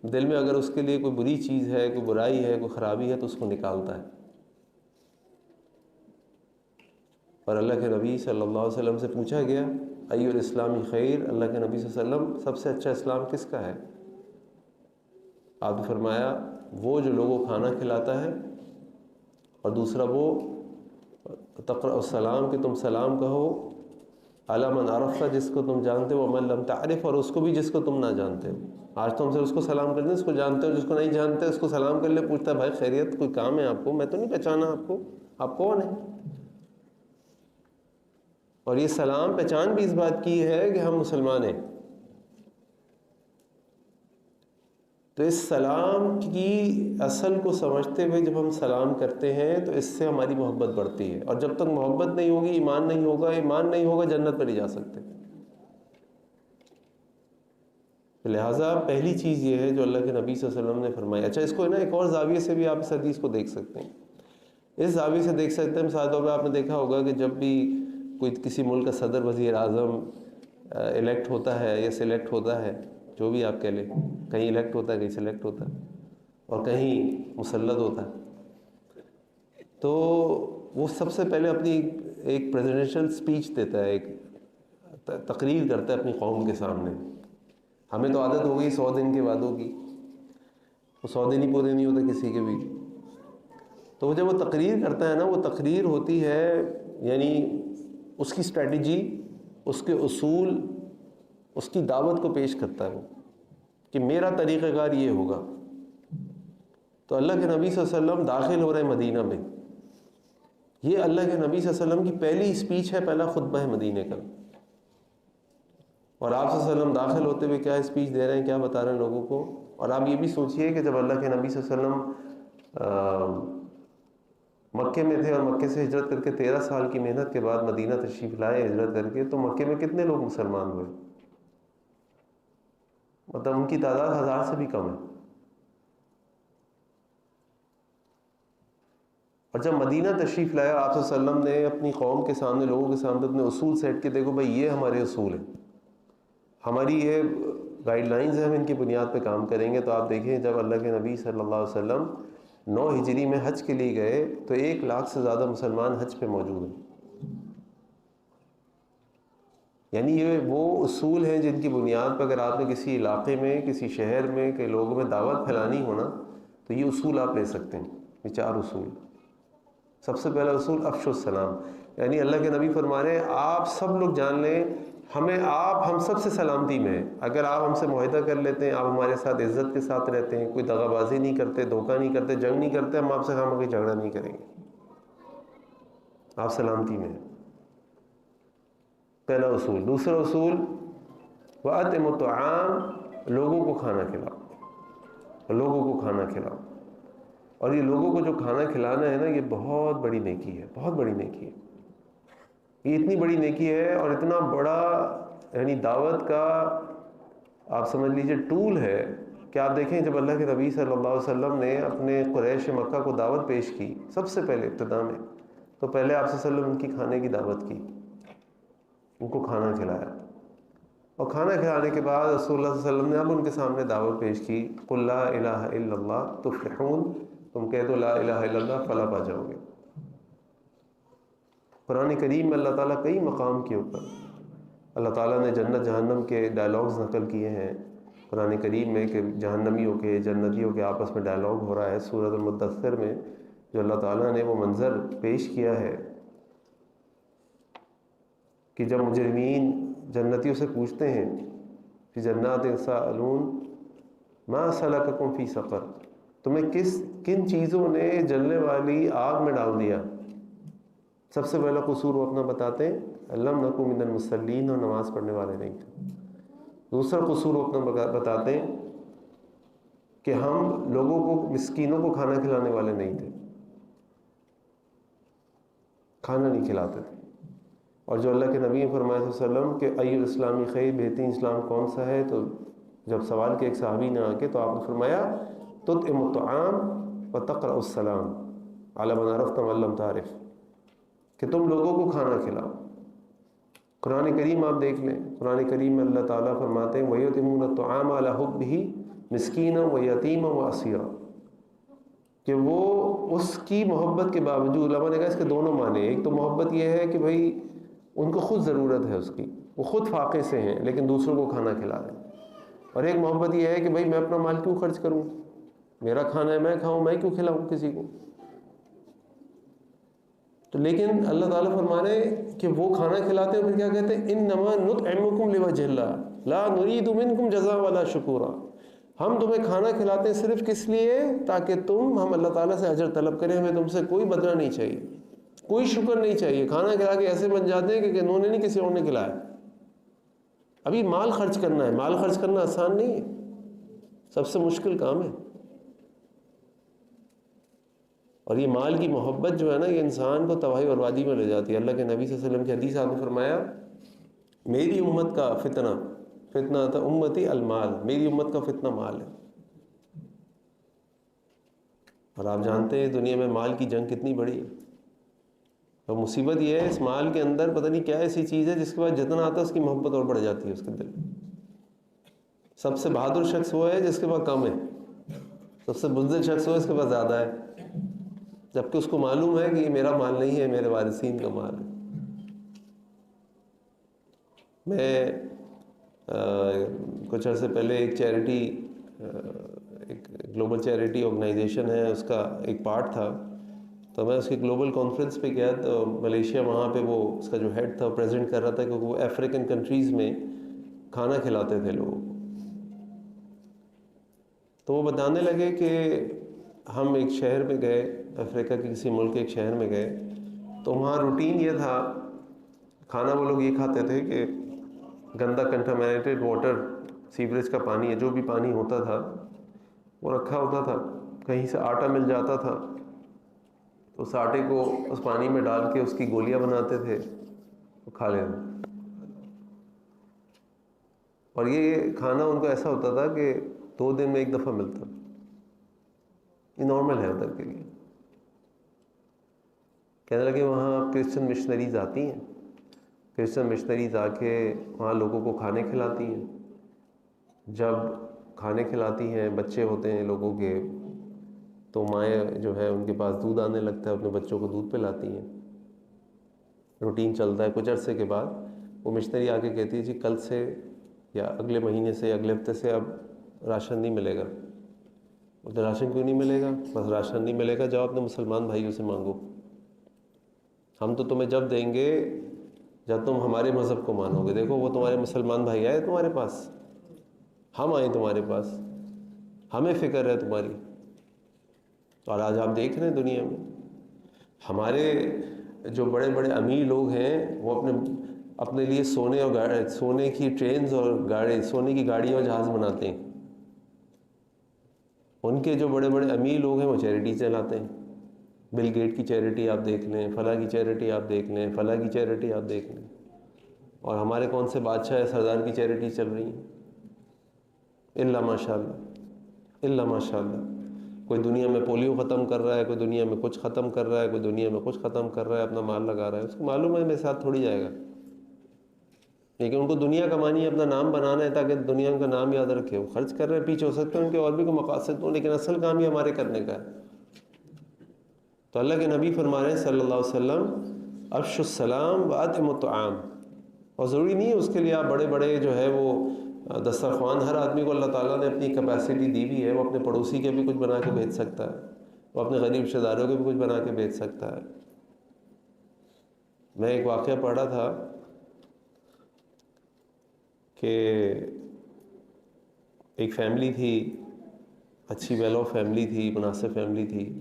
دل میں اگر اس کے لیے کوئی بری چیز ہے، کوئی برائی ہے، کوئی خرابی ہے تو اس کو نکالتا ہے. اور اللہ کے نبی صلی اللہ علیہ وسلم سے پوچھا گیا ای الاسلام خیر، اللہ کے نبی صلی اللہ علیہ وسلم سب سے اچھا اسلام کس کا ہے؟ آپ نے فرمایا وہ جو لوگوں کو کھانا کھلاتا ہے، اور دوسرا وہ تقرأ السلام کہ تم سلام کہو علی من عرفت، جس کو تم جانتے ہو، ومن لم تعرف، اور اس کو بھی جس کو تم نہ جانتے ہو. آج تم سے اس کو سلام کرتے ہیں اس کو جانتے ہو، جس کو نہیں جانتے اس کو سلام کر لے، پوچھتا ہے بھائی خیریت، کوئی کام ہے آپ کو؟ میں تو نہیں پہچانا آپ کو، آپ کون ہیں؟ اور یہ سلام پہچان بھی اس بات کی ہے کہ ہم مسلمان ہیں. تو اس سلام کی اصل کو سمجھتے ہوئے جب ہم سلام کرتے ہیں تو اس سے ہماری محبت بڑھتی ہے. اور جب تک محبت نہیں ہوگی ایمان نہیں ہوگا، ایمان نہیں ہوگا جنت پر نہیں جا سکتے. لہٰذا پہلی چیز یہ ہے جو اللہ کے نبی صلی اللہ علیہ وسلم نے فرمایا. اچھا اس کو نا ایک اور زاویے سے بھی آپ اس حدیث کو دیکھ سکتے ہیں. اس زاویے سے دیکھ سکتے ہیں، مثال طور پہ آپ نے دیکھا ہوگا کہ جب بھی کوئی کسی ملک کا صدر، وزیر اعظم الیکٹ ہوتا ہے یا سلیکٹ ہوتا ہے، جو بھی آپ کہہ لیں، کہیں الیکٹ ہوتا ہے، کہیں سلیکٹ ہوتا ہے، اور کہیں مسلط ہوتا ہے، تو وہ سب سے پہلے اپنی ایک پریزیڈنشل سپیچ دیتا ہے، ایک تقریر کرتا ہے اپنی قوم کے سامنے. ہمیں تو عادت ہو گئی 100 دن کے وعدوں کی، وہ 100 دن ہی پورے نہیں ہوتے کسی کے بھی. تو وہ جب وہ تقریر کرتا ہے نا، وہ تقریر ہوتی ہے یعنی اس کی اسٹریٹجی، اس کے اصول، اس کی دعوت کو پیش کرتا ہے وہ کہ میرا طریقہ کار یہ ہوگا. تو اللہ کے نبی صلی اللہ علیہ وسلم داخل ہو رہے ہیں مدینہ میں، یہ اللہ کے نبی صلی اللہ علیہ وسلم کی پہلی اسپیچ ہے، پہلا خطبہ ہے مدینہ کا. اور آپ صلی اللہ علیہ وسلم داخل ہوتے ہوئے کیا اسپیچ دے رہے ہیں، کیا بتا رہے ہیں لوگوں کو. اور آپ یہ بھی سوچئے کہ جب اللہ کے نبی صلی اللہ علیہ وسلم مکے میں تھے اور مکے سے ہجرت کر کے 13 سال کی محنت کے بعد مدینہ تشریف لائے ہجرت کر کے، تو مکے میں کتنے لوگ مسلمان ہوئے؟ مطلب ان کی تعداد 1000 سے بھی کم ہے. اور جب مدینہ تشریف لایا آپ صلی اللہ علیہ وسلم نے اپنی قوم کے سامنے، لوگوں کے سامنے اپنے اصول سیٹ کے، دیکھو بھائی یہ ہمارے اصول ہیں، ہماری یہ گائیڈ لائنز ہیں، ہم ان کی بنیاد پہ کام کریں گے. تو آپ دیکھیں جب اللہ کے نبی صلی اللہ علیہ وسلم 9 ہجری میں حج کے لیے گئے تو 1 لاکھ سے زیادہ مسلمان حج پہ موجود ہیں. یعنی یہ وہ اصول ہیں جن کی بنیاد پر اگر آپ نے کسی علاقے میں، کسی شہر میں کہ لوگوں میں دعوت پھیلانی ہونا تو یہ اصول آپ لے سکتے ہیں. یہ 4 اصول. سب سے پہلا اصول افشوا السلام، یعنی اللہ کے نبی فرما رہے ہیں آپ سب لوگ جان لیں ہم سب سے سلامتی میں ہیں. اگر آپ ہم سے معاہدہ کر لیتے ہیں، آپ ہمارے ساتھ عزت کے ساتھ رہتے ہیں، کوئی دغا بازی نہیں کرتے، دھوکہ نہیں کرتے، جنگ نہیں کرتے، ہم آپ سے خواہ مخواہ جھگڑا نہیں کریں گے. آپ سلامتی میں ہیں، پہلا اصول۔ دوسرا اصول وَأَطْعِمُ الطَّعَامَ، لوگوں کو کھانا کھلاؤ، لوگوں کو کھانا کھلاؤ۔ اور یہ لوگوں کو جو کھانا کھلانا ہے نا، یہ بہت بڑی نیکی ہے، بہت بڑی نیکی ہے۔ یہ اتنی بڑی نیکی ہے اور اتنا بڑا یعنی دعوت کا آپ سمجھ لیجئے ٹول ہے کہ آپ دیکھیں جب اللہ کے نبی صلی اللہ علیہ وسلم نے اپنے قریش مکہ کو دعوت پیش کی سب سے پہلے ابتدا میں، تو پہلے آپ صلی اللہ علیہ وسلم ان کی کھانے کی دعوت کی، ان کو کھانا کھلایا، اور کھانا کھلانے کے بعد رسول اللہ صلی اللہ علیہ وسلم نے اب ان کے سامنے دعوت پیش کی، قُلْ لَا إِلَهَ إِلَّا اللَّهُ تُفْلِحُونَ، تم کہہ دو لا الہ الا اللہ فلاح پا جاؤ گے۔ قرآن کریم میں اللہ تعالیٰ کئی مقام کے اوپر اللہ تعالیٰ نے جنت جہنم کے ڈائلاگز نقل کیے ہیں قرآن کریم میں، کہ جہنمیوں کے جنتیوں کے آپس میں ڈائلاگ ہو رہا ہے۔ سورۃ المدثر میں جو اللہ تعالیٰ نے وہ منظر پیش کیا ہے کہ جب مجرمین جنتیوں سے پوچھتے ہیں فی جنات یتساءلون ما سلککم فی سقر، تمہیں کن چیزوں نے جلنے والی آگ میں ڈال دیا؟ سب سے پہلا قصور وہ اپنا بتاتے ہیں لم نکن من المصلین، اور نماز پڑھنے والے نہیں تھے۔ دوسرا قصور وہ اپنا بتاتے ہیں کہ ہم لوگوں کو مسکینوں کو کھانا کھلانے والے نہیں تھے، کھانا نہیں کھلاتے تھے۔ اور جو اللہ کے نبی نے فرمایا صلی اللہ علیہ وسلم کہ ای الاسلامی خیر، بہترین اسلام کون سا ہے؟ تو جب سوال کیا ایک صحابی نے آ کے، تو آپ نے فرمایا تطعم الطعام وتقرأ السلام علی من عرفت ومن لم تعرف، کہ تم لوگوں کو کھانا کھلاؤ۔ قرآن کریم آپ دیکھ لیں، قرآن کریم میں اللہ تعالیٰ فرماتے ہیں وَيُطْعِمُونَ الطَّعَامَ عَلَىٰ حُبِّهِ مِسْكِينًا وَيَتِيمًا وَأَسِيرًا، کہ وہ اس کی محبت کے باوجود، علماء نے کہا اس کے دونوں معنی، ایک تو محبت یہ ہے کہ بھائی ان کو خود ضرورت ہے اس کی، وہ خود فاقے سے ہیں لیکن دوسروں کو کھانا کھلا دیں، اور ایک محبت یہ ہے کہ بھائی میں اپنا مال کیوں خرچ کروں، میرا کھانا ہے میں کھاؤں، میں کیوں کھلاؤں کسی کو۔ تو لیکن اللہ تعالیٰ فرمانے کہ وہ کھانا کھلاتے ہیں، پھر کیا کہتے ہیں انما نطعمکم لوجہ اللہ لا نرید منکم جزاء ولا شکورا، ہم تمہیں کھانا کھلاتے ہیں صرف کس لیے؟ تاکہ ہم اللہ تعالیٰ سے اجر طلب کریں، ہمیں تم سے کوئی بدلہ نہیں چاہیے، کوئی شکر نہیں چاہیے۔ کھانا کھلا کے ایسے بن جاتے ہیں کہ انہوں نے نہیں کسی اور نے کھلایا۔ ابھی مال خرچ کرنا ہے، مال خرچ کرنا آسان نہیں ہے، سب سے مشکل کام ہے۔ اور یہ مال کی محبت جو ہے نا، یہ انسان کو تباہی اور بربادی میں لے جاتی ہے۔ اللہ کے نبی صلی اللہ علیہ وسلم کی حدیث آپ نے فرمایا میری امت کا فتنہ تھا امتی المال، میری امت کا فتنہ مال ہے۔ اور آپ جانتے ہیں دنیا میں مال کی جنگ کتنی بڑی ہے، اور مصیبت یہ ہے اس مال کے اندر پتہ نہیں کیا ایسی چیز ہے جس کے بعد جتنا آتا ہے اس کی محبت اور بڑھ جاتی ہے اس کے دل۔ سب سے بہادر شخص وہ ہے جس کے پاس کم ہے، سب سے بزدل شخص وہ ہے جس کے پاس زیادہ ہے، جبکہ اس کو معلوم ہے کہ یہ میرا مال نہیں ہے، میرے وارثین کا مال ہے۔ میں کچھ عرصے پہلے ایک چیریٹی، ایک گلوبل چیریٹی آرگنائزیشن ہے، اس کا ایک پارٹ تھا، تو میں اس کی گلوبل کانفرنس پہ گیا، تو ملیشیا وہاں پہ وہ اس کا جو ہیڈ تھا پریزنٹ کر رہا تھا کہ وہ افریقن کنٹریز میں کھانا کھلاتے تھے لوگوں کو۔ تو وہ بتانے لگے کہ ہم ایک شہر میں گئے، افریقہ کے کسی ملک کے ایک شہر میں گئے، تو وہاں روٹین یہ تھا، کھانا وہ لوگ یہ کھاتے تھے کہ گندا کنٹامینیٹڈ واٹر، سیوریج کا پانی ہے، جو بھی پانی ہوتا تھا وہ رکھا ہوتا تھا، کہیں سے آٹا مل جاتا تھا تو اس آٹے کو اس پانی میں ڈال کے اس کی گولیاں بناتے تھے، وہ کھا لیتے۔ اور یہ کھانا ان کو ایسا ہوتا تھا کہ 2 دن میں 1 دفعہ ملتا، یہ نارمل ہے ادھر کے لیے۔ کہنے لگے وہاں کرسچن مشنریز آتی ہیں، کرسچن مشنریز آ کے وہاں لوگوں کو کھانے کھلاتی ہیں، جب کھانے کھلاتی ہیں بچے ہوتے ہیں لوگوں کے، تو مائیں جو ہے ان کے پاس دودھ آنے لگتا ہے، اپنے بچوں کو دودھ پلاتی ہیں، روٹین چلتا ہے۔ کچھ عرصے کے بعد وہ مشنری آ کے کہتی ہے جی کل سے یا اگلے مہینے سے اگلے ہفتے سے اب راشن نہیں ملے گا۔ بولتے راشن کیوں نہیں ملے گا؟ بس راشن نہیں ملے گا، جاؤ اپنے مسلمان بھائیوں سے مانگو، ہم تو تمہیں جب دیں گے جب تم ہمارے مذہب کو مانو گے۔ دیکھو وہ تمہارے مسلمان بھائی آئے تمہارے پاس، ہم آئے تمہارے پاس، ہمیں فکر ہے تمہاری۔ اور آج آپ دیکھ رہے ہیں دنیا میں ہمارے جو بڑے بڑے امیر لوگ ہیں وہ اپنے لیے سونے کی ٹرینز اور سونے کی گاڑی اور جہاز بناتے ہیں. ان کے جو بڑے بڑے امیر لوگ ہیں وہ چیریٹی چلاتے ہیں. بل گیٹ کی چیریٹی آپ دیکھ لیں، فلاں کی چیریٹی آپ دیکھ لیں، فلاں کی چیریٹی آپ دیکھ لیں. اور ہمارے کون سے بادشاہ سردار کی چیریٹی چل رہی ہیں؟ الا ماشاء اللہ، الا ماشاء اللہ. کوئی دنیا میں پولیو ختم کر رہا ہے، کوئی دنیا میں کچھ ختم کر رہا ہے، کوئی دنیا میں کچھ ختم کر رہا ہے، اپنا مال لگا رہا ہے. اس کو معلوم ہے میرے ساتھ تھوڑی جائے گا، لیکن ان کو دنیا کمانی ہے، اپنا نام بنانا ہے تاکہ دنیا ان کا نام یاد رکھے. وہ خرچ کر رہے ہیں، پیچھے ہو سکتے ہیں ان کے اور بھی کوئی مقاصد ہوں، لیکن اصل کام ہی ہمارے کرنے کا ہے. تو اللہ کے نبی فرما رہے ہیں صلی اللہ علیہ وسلم افشوا السلام واطعموا الطعام. اور ضروری نہیں ہے اس کے لیے آپ بڑے بڑے جو ہے وہ دسترخوان، ہر آدمی کو اللہ تعالیٰ نے اپنی کیپیسٹی دی ہوئی ہے. وہ اپنے پڑوسی کے بھی کچھ بنا کے بھیج سکتا ہے، وہ اپنے غریب رشتہ داروں کے بھی کچھ بنا کے بھیج سکتا ہے. میں ایک واقعہ پڑھا تھا کہ ایک فیملی تھی، اچھی ویل آف فیملی تھی، مناسب فیملی تھی.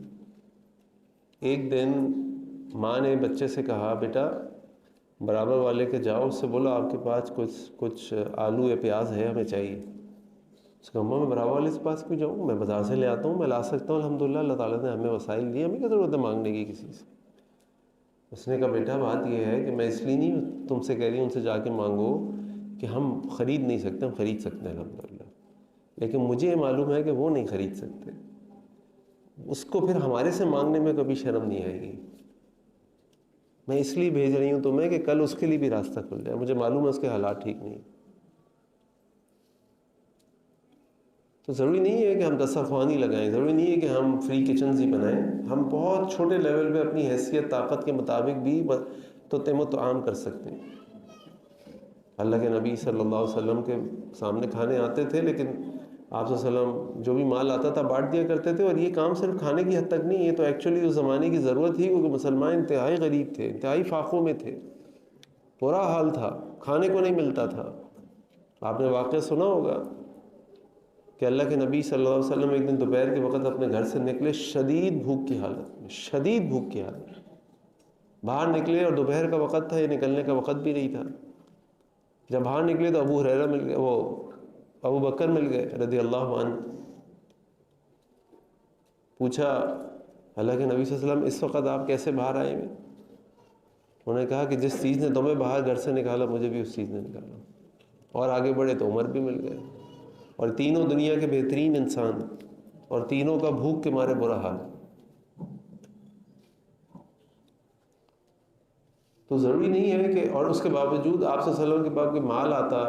ایک دن ماں نے بچے سے کہا بیٹا برابر والے کے جاؤ، اس سے بولو آپ کے پاس کچھ آلو یا پیاز ہے، ہمیں چاہیے. اس کا میں برابر والے کے پاس کیوں جاؤں، میں بازار سے لے آتا ہوں، میں لا سکتا ہوں. الحمدللہ اللہ تعالیٰ نے ہمیں وسائل دیے، ہمیں کیا ضرورت ہے مانگنے کی کسی سے. اس نے کہا بیٹا بات یہ ہے کہ میں اس لیے نہیں تم سے کہہ رہی ہوں ان سے جا کے مانگو کہ ہم خرید نہیں سکتے، ہم خرید سکتے ہیں الحمدللہ، لیکن مجھے یہ معلوم ہے کہ وہ نہیں خرید سکتے. اس کو پھر ہمارے سے مانگنے میں کبھی شرم نہیں آئے گی. میں اس لیے بھیج رہی ہوں تمہیں کہ کل اس کے لیے بھی راستہ کھل جائے. مجھے معلوم ہے اس کے حالات ٹھیک نہیں. تو ضروری نہیں ہے کہ ہم دسترخوان ہی لگائیں، ضروری نہیں ہے کہ ہم فری کچنز ہی بنائیں. ہم بہت چھوٹے لیول پہ اپنی حیثیت طاقت کے مطابق بھی تطعیم و طعام کر سکتے ہیں. اللہ کے نبی صلی اللہ علیہ وسلم کے سامنے کھانے آتے تھے، لیکن آپ صلی اللہ علیہ وسلم جو بھی مال آتا تھا بانٹ دیا کرتے تھے. اور یہ کام صرف کھانے کی حد تک نہیں، یہ تو ایکچولی اس زمانے کی ضرورت تھی، کیونکہ مسلمان انتہائی غریب تھے، انتہائی فاقوں میں تھے، برا حال تھا، کھانے کو نہیں ملتا تھا. آپ نے واقعہ سنا ہوگا کہ اللہ کے نبی صلی اللہ علیہ وسلم ایک دن دوپہر کے وقت اپنے گھر سے نکلے شدید بھوک کی حالت میں، شدید بھوک کی حالت میں باہر نکلے. اور دوپہر کا وقت تھا، یہ نکلنے کا وقت بھی نہیں تھا. جب باہر نکلے تو ابو ہریرہ مل گئے، وہ ابو بکر مل گئے رضی اللہ عنہ. پوچھا اللہ کے نبی صلی اللہ علیہ وسلم اس وقت آپ کیسے باہر آئے ہوئے؟ انہوں نے کہا کہ جس چیز نے تمہیں باہر گھر سے نکالا مجھے بھی اس چیز نے نکالا. اور آگے بڑھے تو عمر بھی مل گئے، اور تینوں دنیا کے بہترین انسان، اور تینوں کا بھوک کے مارے برا حال. تو ضروری نہیں ہے کہ، اور اس کے باوجود آپ صلی اللہ علیہ وسلم کے پاس کوئی مال آتا،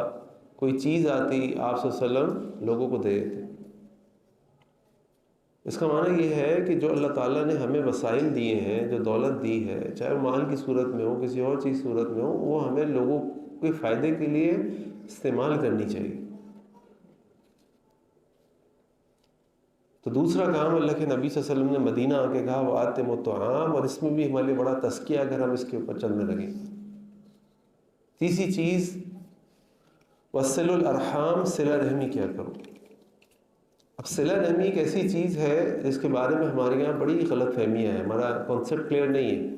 کوئی چیز آتی، آپ صلی اللہ علیہ وسلم لوگوں کو دے دیتے. اس کا معنی یہ ہے کہ جو اللہ تعالیٰ نے ہمیں وسائل دیے ہیں، جو دولت دی ہے، چاہے وہ مال کی صورت میں ہو، کسی اور چیز صورت میں ہو، وہ ہمیں لوگوں کے فائدے کے لیے استعمال کرنی چاہیے. تو دوسرا کام اللہ کے نبی صلی اللہ علیہ وسلم نے مدینہ آ کے کہا وَأَطْعِمُوا الطَّعَامَ، اور اس میں بھی ہمارے لیے بڑا تزکیہ اگر ہم اس کے اوپر چلنے لگیں. تیسری چیز وَصِلُوا الْأَرْحَامَ، صلہ رحمی کیا کرو. اب صلہ رحمی ایک ایسی چیز ہے جس کے بارے میں ہمارے یہاں بڑی غلط فہمیاں ہیں، ہمارا کانسیپٹ کلیئر نہیں ہے.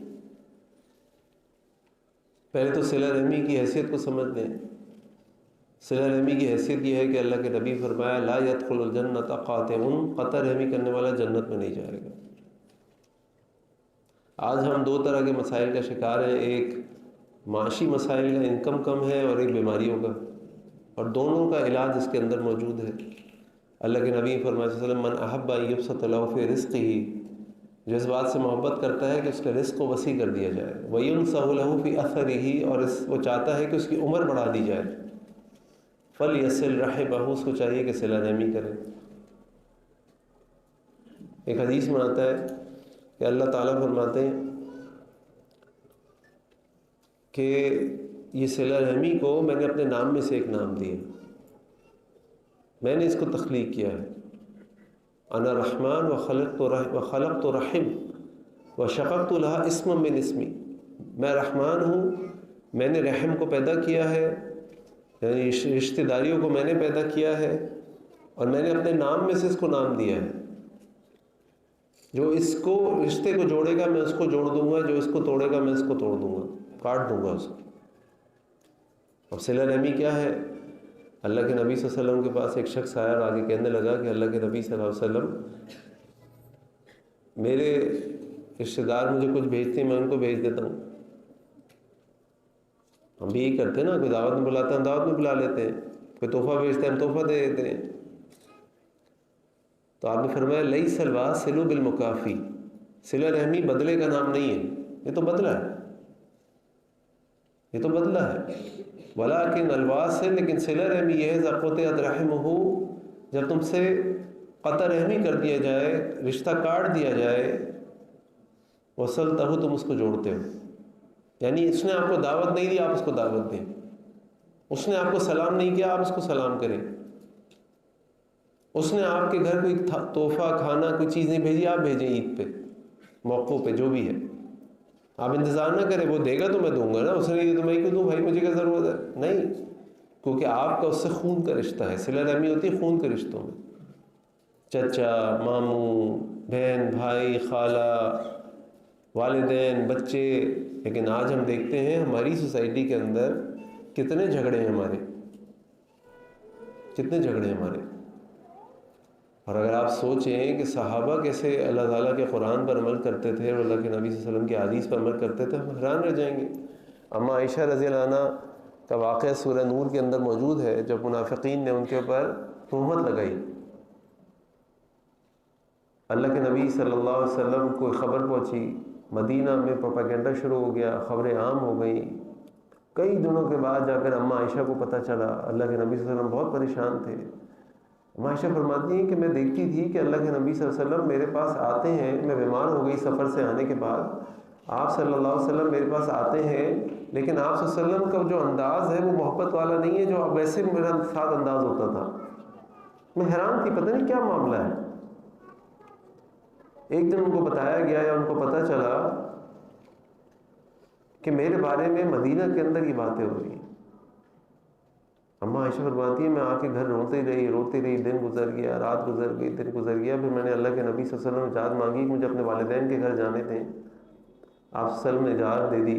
پہلے تو صلہ رحمی کی حیثیت کو سمجھ لیں. صلہ رحمی کی حیثیت یہ ہے کہ اللہ کے نبی فرمایا لا يدخل الجنت قاطع، قطع رحمی کرنے والا جنت میں نہیں جائے گا. آج ہم دو طرح کے مسائل کا شکار ہیں، ایک معاشی مسائل کا، انکم کم ہے، اور ایک بیماریوں کا، اور دونوں کا علاج اس کے اندر موجود ہے. اللہ کے نبی فرمایا صلی اللہ علیہ وسلم من احب ان یبسط له فی رزقه، جو اس بات سے محبت کرتا ہے کہ اس کے رزق کو وسیع کر دیا جائے، وینصح له فی اثره، اور وہ چاہتا ہے کہ اس کی عمر بڑھا دی جائے، فلیصل رحمہ، اس کو چاہیے کہ صلہ رحمی کرے. ایک حدیث میں آتا ہے کہ اللہ تعالیٰ فرماتے ہیں کہ یہ صلہ رحمی کو میں نے اپنے نام میں سے ایک نام دیا، میں نے اس کو تخلیق کیا ہے. انا رحمان وخلقت رحم وشققت لها اسما من اسمی، میں رحمان ہوں، میں نے رحم کو پیدا کیا ہے، یعنی رشتہ داریوں کو میں نے پیدا کیا ہے، اور میں نے اپنے نام میں سے اس کو نام دیا ہے. جو اس کو رشتے کو جوڑے گا میں اس کو جوڑ دوں گا، جو اس کو توڑے گا میں اس کو توڑ دوں گا، کاٹ دوں گا اس کو۔ اب صلہ رحمی کیا ہے؟ اللہ کے نبی صلی اللہ علیہ وسلم کے پاس ایک شخص آیا اور آگے کہنے لگا کہ اللہ کے نبی صلی اللہ علیہ وسلم، میرے رشتے دار مجھے کچھ بھیجتے ہیں، میں ان کو بھیج دیتا ہوں۔ ہم بھی یہی کرتے ہیں نا، کوئی دعوت میں بلاتا ہے ہم دعوت میں بلا لیتے ہیں، کوئی تحفہ بھیجتا ہے ہم تحفہ دے دیتے ہیں۔ تو آپ نے فرمایا لیس الواصل بالمکافی، صلہ رحمی بدلے کا نام نہیں ہے، یہ تو بدلہ ہے، یہ تو بدلہ ہے۔ ولیکن الواصل، لیکن صلہ رحمی یہ ہے اذا قطعت رحمہ، جب تم سے قطع رحمی کر دیا جائے، رشتہ کاٹ دیا جائے، وصلتہ، تم اس کو جوڑتے ہو۔ یعنی اس نے آپ کو دعوت نہیں دی، آپ اس کو دعوت دیں، اس نے آپ کو سلام نہیں کیا، آپ اس کو سلام کریں، اس نے آپ کے گھر کوئی تحفہ کھانا کوئی چیز نہیں بھیجی، آپ بھیجیں عید پہ موقع پہ جو بھی ہے، آپ انتظار نہ کریں وہ دے گا تو میں دوں گا نا، اس نے نہیں دی تو میں کیوں دوں بھائی، مجھے کیا ضرورت ہے؟ نہیں، کیونکہ آپ کا اس سے خون کا رشتہ ہے۔ صلہ رحمی ہوتی ہے خون کے رشتوں میں، چچا، ماموں، بہن، بھائی، خالہ، والدین، بچے۔ لیکن آج ہم دیکھتے ہیں ہماری سوسائٹی کے اندر کتنے جھگڑے ہیں ہمارے، کتنے جھگڑے ہیں ہمارے۔ اور اگر آپ سوچیں کہ صحابہ کیسے اللہ تعالیٰ کے قرآن پر عمل کرتے تھے اور اللہ کے نبی صلی اللہ علیہ وسلم کی حدیث پر عمل کرتے تھے، ہم حیران رہ جائیں گے۔ اماں عائشہ رضی اللہ عنہ کا واقعہ سورہ نور کے اندر موجود ہے، جب منافقین نے ان کے اوپر تہمت لگائی، اللہ کے نبی صلی اللہ علیہ وسلم کو خبر پہنچی، مدینہ میں پروپیگنڈا شروع ہو گیا، خبریں عام ہو گئیں۔ کئی دنوں کے بعد جا کر اماں عائشہ کو پتہ چلا، اللہ کے نبی صلی اللہ علیہ وسلم بہت پریشان تھے۔ اماں عائشہ فرماتی ہیں کہ میں دیکھتی تھی کہ اللہ کے نبی صلی اللہ علیہ وسلم میرے پاس آتے ہیں، میں بیمار ہو گئی سفر سے آنے کے بعد، آپ صلی اللہ علیہ وسلم میرے پاس آتے ہیں، لیکن آپ صلی اللہ علیہ وسلم کا جو انداز ہے وہ محبت والا نہیں ہے جو اب ویسے میرا ساتھ انداز ہوتا تھا۔ میں حیران تھی، پتہ نہیں کیا معاملہ ہے۔ ایک دن ان کو بتایا گیا یا ان کو پتہ چلا کہ میرے بارے میں مدینہ کے اندر یہ باتیں ہو رہی ہیں۔ اماں عائشہ فرماتی ہے میں آ کے گھر روتی رہی، دن گزر گیا، رات گزر گئی، دن گزر گیا، پھر میں نے اللہ کے نبی صلی اللہ علیہ وسلم اجازت مانگی کہ مجھے اپنے والدین کے گھر جانے تھے۔ آپ صلی اللہ علیہ وسلم نے اجازت دے دی۔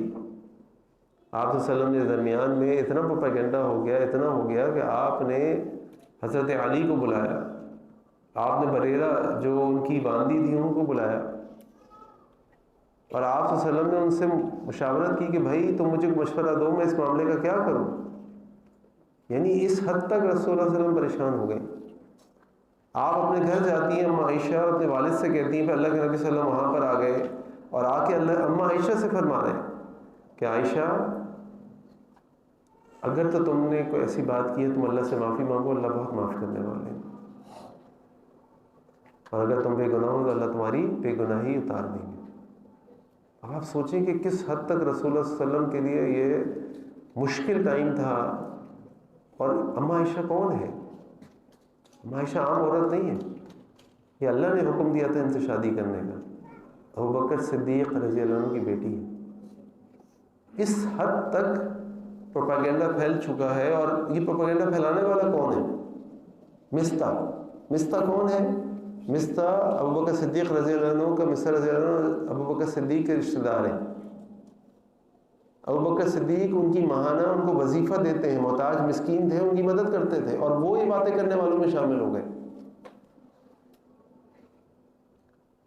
آپ صلی اللہ علیہ وسلم کے درمیان میں اتنا پروپیگنڈا ہو گیا کہ آپ نے حضرت علی کو بلایا، آپ نے بریرہ جو ان کی باندی تھی ان کو بلایا، اور آپ صلی اللہ علیہ وسلم نے ان سے مشاورت کی کہ بھائی تم مجھے مشورہ دو، میں اس معاملے کا کیا کروں۔ یعنی اس حد تک رسول اللہ صلی اللہ علیہ وسلم پریشان ہو گئے۔ آپ اپنے گھر جاتی ہیں، اماں عائشہ اپنے والد سے کہتی ہیں کہ اللہ کے نبی صلی اللہ علیہ وسلم وہاں پر آ گئے، اور آ کے اماں عائشہ سے فرما رہے ہیں کہ عائشہ اگر تو تم نے کوئی ایسی بات کی ہے تم اللہ سے معافی مانگو، اللہ بہت معاف کرنے والے ہیں، اور اگر تم بے گناہ ہو تو اللہ تمہاری بے گناہی اتار دیں گے۔ اب آپ سوچیں کہ کس حد تک رسول اللہ صلی اللہ علیہ وسلم کے لیے یہ مشکل ٹائم تھا۔ اور اماں عائشہ کون ہے؟ اماں عائشہ عام عورت نہیں ہے، یہ اللہ نے حکم دیا تھا ان سے شادی کرنے کا۔ ابوبکر صدیق رضی اللہ عنہ کی بیٹی ہے۔ اس حد تک پروپیگنڈا پھیل چکا ہے، اور یہ پروپیگنڈا پھیلانے والا کون ہے؟ مستہ کون ہے؟ مستہ ابوبکر صدیق رضی اللہ عنہ کا، مستہ رضی اللہ عنہ ابوبکر صدیق کے رشتہ دار ہیں۔ ابوبکر صدیق ان کی ماہانہ ان کو وظیفہ دیتے ہیں، محتاج مسکین تھے ان کی مدد کرتے تھے، اور وہ یہ باتیں کرنے والوں میں شامل ہو گئے۔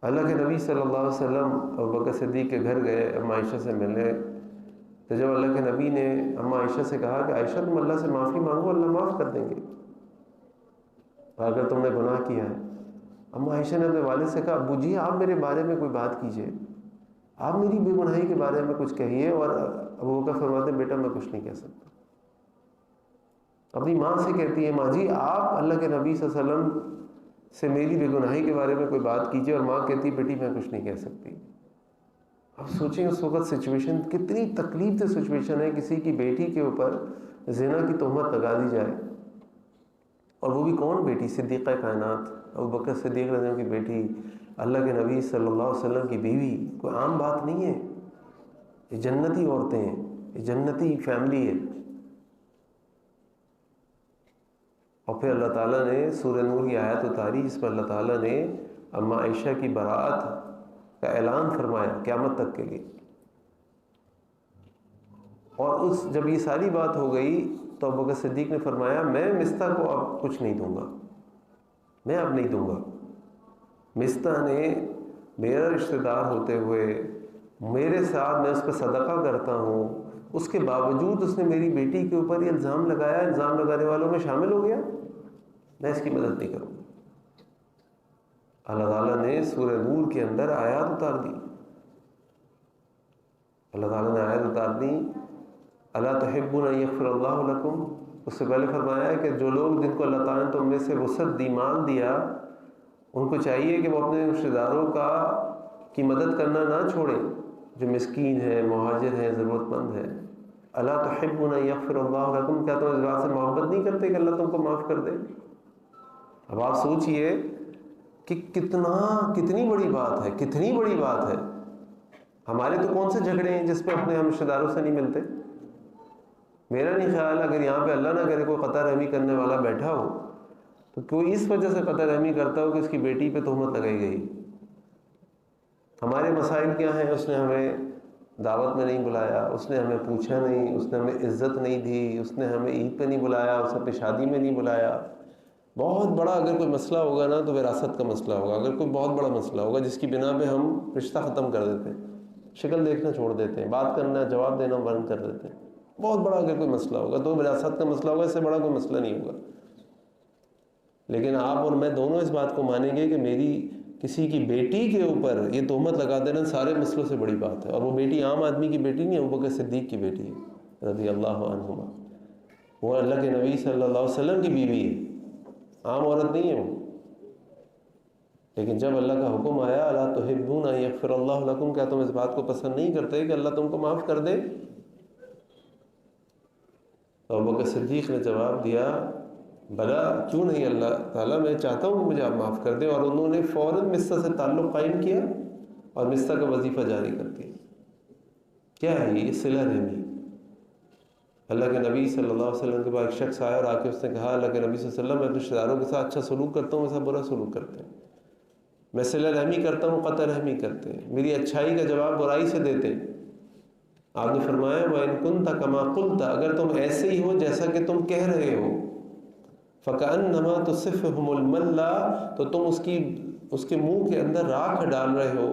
اللہ کے نبی صلی اللہ علیہ وسلم ابوبکر صدیق کے گھر گئے اماں عائشہ سے ملنے، تو جب اللہ کے نبی نے اماں عائشہ سے کہا کہ عائشہ تم اللہ سے معافی مانگو، اللہ معاف کر دیں گے اگر تم نے گناہ کیا ہے۔ اماں عائشہ نے اپنے والد سے کہا ابو جی آپ میرے بارے میں کوئی بات کیجئے، آپ میری بے گناہی کے بارے میں کچھ کہیے۔ اور ابوبکر فرماتے ہیں بیٹا میں کچھ نہیں کہہ سکتا۔ اپنی ماں سے کہتی ہے ماں جی آپ اللہ کے نبی صلی اللہ علیہ وسلم سے میری بے گناہی کے بارے میں کوئی بات کیجیے، اور ماں کہتی بیٹی میں کچھ نہیں کہہ سکتی۔ اب سوچیں اس وقت سچویشن کتنی تکلیف دہ سچویشن ہے، کسی کی بیٹی کے اوپر زنا کی تہمت لگا دی جائے، اور وہ بھی کون بیٹی؟ صدیقہ کائنات ابوبکر صدیق رضی اللہ عنہ کی بیٹی، اللہ کے نبی صلی اللہ علیہ وسلم کی بیوی۔ کوئی عام بات نہیں ہے، یہ جنتی عورتیں ہیں، یہ جنتی فیملی ہے۔ اور پھر اللہ تعالیٰ نے سورہ نور کی آیت اتاری جس میں اللہ تعالیٰ نے اما عائشہ کی برات کا اعلان فرمایا قیامت تک کے لیے. اور جب یہ ساری بات ہو گئی تو ابوبکر صدیق نے فرمایا میں مستح کو اب کچھ نہیں دوں گا، میں اب نہیں دوں گا. مستح نے میرا رشتہ دار ہوتے ہوئے میرے ساتھ میں اس پہ صدقہ کرتا ہوں، اس کے باوجود اس نے میری بیٹی کے اوپر یہ الزام لگایا، الزام لگانے والوں میں شامل ہو گیا، میں اس کی مدد نہیں کروں. اللہ تعالیٰ نے سورہ نور کے اندر آیات اتار دی. اللہ تعالیٰ نے آیات اتار دی الا تحبون ان یغفر اللہ لکم. اس سے پہلے فرمایا ہے کہ جو لوگ جن کو اللہ تعالیٰ نے تم میں سے وسعت دی، مال دیا، ان کو چاہیے کہ وہ اپنے رشتہ داروں کی مدد کرنا نہ چھوڑیں جو مسکین ہیں، مہاجر ہیں، ضرورت مند ہیں. الا تحبون ان یغفر اللہ لکم، کیا تم اس بات سے محبت نہیں کرتے کہ اللہ تم کو معاف کر دے؟ اب آپ سوچئے کہ کتنی بڑی بات ہے، کتنی بڑی بات ہے. ہمارے تو کون سے جھگڑے ہیں جس پہ اپنے ہم رشتہ داروں سے نہیں ملتے؟ میرا نہیں خیال اگر یہاں پہ اللہ نہ کرے کوئی قطع رحمی کرنے والا بیٹھا ہو تو کوئی اس وجہ سے قطع رحمی کرتا ہو کہ اس کی بیٹی پہ تہمت لگائی گئی. ہمارے مسائل کیا ہیں؟ اس نے ہمیں دعوت میں نہیں بلایا، اس نے ہمیں پوچھا نہیں، اس نے ہمیں عزت نہیں دی، اس نے ہمیں عید پہ نہیں بلایا، اس نے اپنی شادی میں نہیں بلایا. بہت بڑا اگر کوئی مسئلہ ہوگا نا تو وراثت کا مسئلہ ہوگا. اگر کوئی بہت بڑا مسئلہ ہوگا جس کی بنا پہ ہم رشتہ ختم کر دیتے ہیں، شکل دیکھنا چھوڑ دیتے ہیں، بات کرنا، جواب دینا بند کر دیتے ہیں، بہت بڑا اگر کوئی مسئلہ ہوگا تو وراثت کا مسئلہ ہوگا، اس سے بڑا کوئی مسئلہ نہیں ہوگا. لیکن آپ اور میں دونوں اس بات کو مانیں گے کہ میری کسی کی بیٹی کے اوپر یہ تہمت لگا دینا سارے مسئلوں سے بڑی بات ہے. اور وہ بیٹی عام آدمی کی بیٹی نہیں ہے، ابوبکر صدیق کی بیٹی ہے رضی اللہ عنہما. وہ اللہ کے نبی صلی اللہ علیہ وسلم کی بیوی ہے، عام عورت نہیں ہے وہ. لیکن جب اللہ کا حکم آیا الا تحبون ان یغفر اللہ لکم، کیا تم اس بات کو پسند نہیں کرتے کہ اللہ تم کو معاف کر دے؟ تو ابوبکر صدیق نے جواب دیا بلا، کیوں نہیں اللہ تعالیٰ، میں چاہتا ہوں کہ مجھے آپ معاف کر دیں. اور انہوں نے فوراً مستح سے تعلق قائم کیا اور مستح کا وظیفہ جاری کر دیا. کیا ہے یہ؟ صلہ رحمی. اللہ کے نبی صلی اللہ علیہ وسلم کے بعد ایک شخص آیا اور آ کے اس نے کہا اللہ کے نبی صلی اللہ علیہ وسلم میں اپنے رشتہ داروں کے ساتھ اچھا سلوک کرتا ہوں، ایسا برا سلوک کرتے ہیں، میں صلہ رحمی کرتا ہوں، قطع رحمی کرتے ہیں، میری اچھائی کا جواب برائی سے دیتے ہیں. آپ نے فرمایا وَإِن كُنْتَ كَمَا قُلْتَ، اگر تم ایسے ہی ہو جیسا کہ تم کہہ رہے ہو، فَكَأَنَّمَا تُصِفُّهُمُ الْمَلَّ، تو تم اس کے منہ کے اندر راکھ ڈال رہے ہو.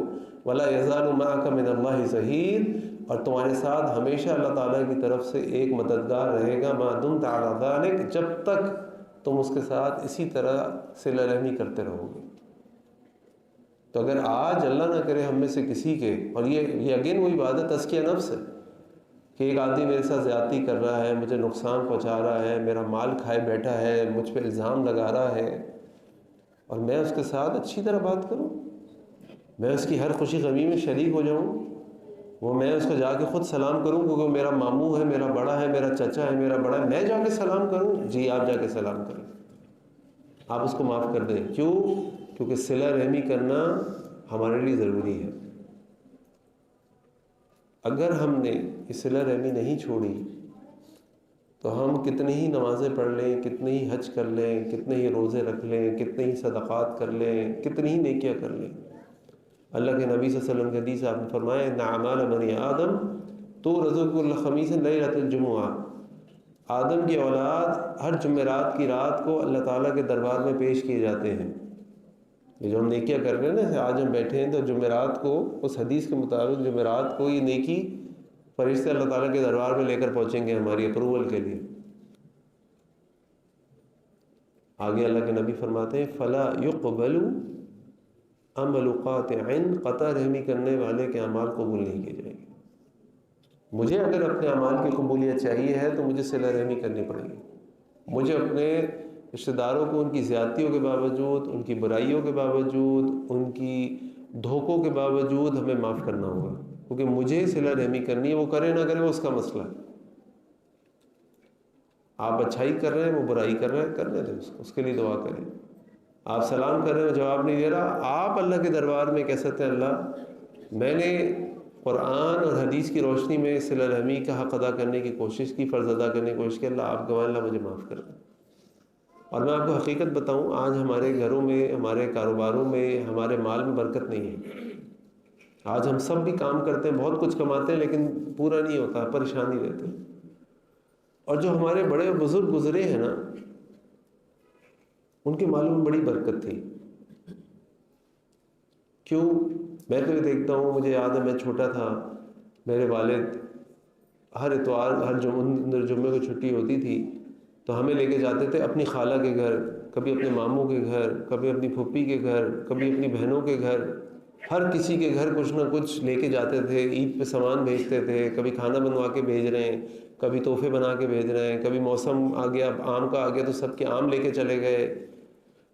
وَلَا يَزَالُ مَعَكَ مِنَ اللَّهِ ظَهِيرٌ، اور تمہارے ساتھ ہمیشہ اللہ تعالیٰ کی طرف سے ایک مددگار رہے گا. مَا دُمْتَ عَلَى ذَلِكَ، جب تک تم اس کے ساتھ اسی طرح صلہ رحمی کرتے رہو گے. تو اگر آج اللہ نہ کرے ہم میں سے کسی کے، اور یہ اگین وہی بات ہے، تزکیہ نفس ہے کہ ایک آدمی میرے ساتھ زیادتی کر رہا ہے، مجھے نقصان پہنچا رہا ہے، میرا مال کھائے بیٹھا ہے، مجھ پہ الزام لگا رہا ہے، اور میں اس کے ساتھ اچھی طرح بات کروں، میں اس کی ہر خوشی غمی میں شریک ہو جاؤں، وہ میں اس کو جا کے خود سلام کروں کیونکہ وہ میرا ماموں ہے، میرا بڑا ہے، میرا چچا ہے، میرا بڑا ہے، میں جا کے سلام کروں. جی آپ جا کے سلام کریں، آپ اس کو معاف کر دیں. کیوں؟ کیونکہ صلہ رحمی کرنا ہمارے لیے ضروری ہے. اگر ہم نے یہ صلہ رحمی نہیں چھوڑی تو ہم کتنی ہی نمازیں پڑھ لیں، کتنے ہی حج کر لیں، کتنے ہی روزے رکھ لیں، کتنے ہی صدقات کر لیں، کتنی ہی نیکیاں کر لیں. اللہ کے نبی صلی اللہ علیہ وسلم کے حدیث آپ نے فرمایا ان اعمال بنی آدم تورث کل خمیس لیلۃ الجمعہ، آدم کی اولاد ہر جمعرات کی رات کو اللہ تعالیٰ کے دربار میں پیش کیے جاتے ہیں. یہ جو ہم نیکیاں کر رہے ہیں نا، آج ہم بیٹھے ہیں تو جمعرات کو اس حدیث کے مطابق جمعرات کو یہ نیکی فرشتے اللہ تعالیٰ کے دربار میں لے کر پہنچیں گے ہماری اپروول کے لیے. آگے اللہ کے نبی فرماتے ہیں فلا یقبل عمل قاطع، قطع رحمی کرنے والے کے اعمال قبول نہیں کیے جائیں گے. مجھے اگر اپنے اعمال کی قبولیت چاہیے ہے تو مجھے صلہ رحمی کرنی پڑے گی. مجھے اپنے رشتہ داروں کو ان کی زیادتیوں کے باوجود، ان کی برائیوں کے باوجود، ان کی دھوکوں کے باوجود ہمیں معاف کرنا ہوگا، کیونکہ مجھے صلہ رحمی کرنی ہے. وہ کرے نہ کرے وہ اس کا مسئلہ ہے. آپ اچھائی کر رہے ہیں، وہ برائی کر رہے ہیں، کرنے دیں اس کے لیے دعا کریں. آپ سلام کر رہے ہیں، جواب نہیں دے رہا، آپ اللہ کے دربار میں کہہ سکتے ہیں اللہ میں نے قرآن اور حدیث کی روشنی میں صلہ رحمی کا حق ادا کرنے کی کوشش کی، فرض ادا کرنے کی کوشش کی، اللہ آپ گواہ، اللہ مجھے معاف کر دیں. اور میں آپ کو حقیقت بتاؤں، آج ہمارے گھروں میں، ہمارے کاروباروں میں، ہمارے مال میں برکت نہیں ہے۔ آج ہم سب بھی کام کرتے ہیں، بہت کچھ کماتے ہیں، لیکن پورا نہیں ہوتا، پریشانی رہتے ہیں۔ اور جو ہمارے بڑے بزرگ گزرے ہیں نا، ان کے مالوں میں بڑی برکت تھی۔ کیوں؟ میں تو یہ دیکھتا ہوں، مجھے یاد ہے میں چھوٹا تھا، میرے والد ہر اتوار، ہر جمعے کو چھٹی ہوتی تھی تو ہمیں لے کے جاتے تھے اپنی خالہ کے گھر، کبھی اپنے ماموں کے گھر، کبھی اپنی پھوپھی کے گھر، کبھی اپنی بہنوں کے گھر، ہر کسی کے گھر کچھ نہ کچھ لے کے جاتے تھے۔ عید پہ سامان بھیجتے تھے، کبھی کھانا بنوا کے بھیج رہے ہیں، کبھی تحفے بنا کے بھیج رہے ہیں، کبھی موسم آ گیا، آم کا آ گیا تو سب کے آم لے کے چلے گئے۔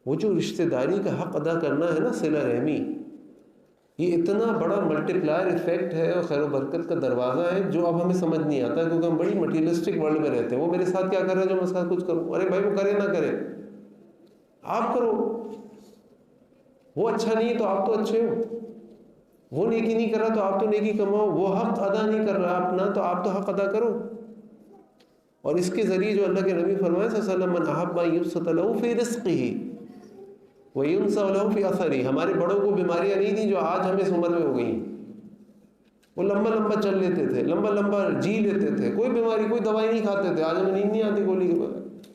وہ جو رشتہ داری کا حق ادا کرنا ہے نا، صلہ رحمی، یہ اتنا بڑا ملٹی پلائر ایفیکٹ ہے اور خیر و برکت کا دروازہ ہے، جو اب ہمیں سمجھ نہیں آتا، کیونکہ ہم بڑی مٹیریلسٹک ورلڈ میں رہتے ہیں۔ وہ میرے ساتھ کیا کر رہا ہے جو میں ساتھ کچھ کروں؟ ارے بھائی، وہ کرے نہ کرے، آپ کرو۔ وہ اچھا نہیں ہے تو آپ تو اچھے ہو، وہ نیکی نہیں کر رہا تو آپ تو نیکی کماؤ، وہ حق ادا نہیں کر رہا اپنا تو آپ تو حق ادا کرو۔ اور اس کے ذریعے جو اللہ کے نبی فرمائے صلی اللہ علیہ وسلم، من احب ان یبسط له فی رزقہ وینسأ له فی اثرہ، ہمارے بڑوں کو بیماریاں نہیں تھیں جو آج ہمیں اس عمر میں ہو گئی ہیں۔ وہ لمبا لمبا چل لیتے تھے، لمبا لمبا جی لیتے تھے، کوئی بیماری، کوئی دوائی نہیں کھاتے تھے۔ آج ہمیں نیند نہیں آتی گولی کے بغیر۔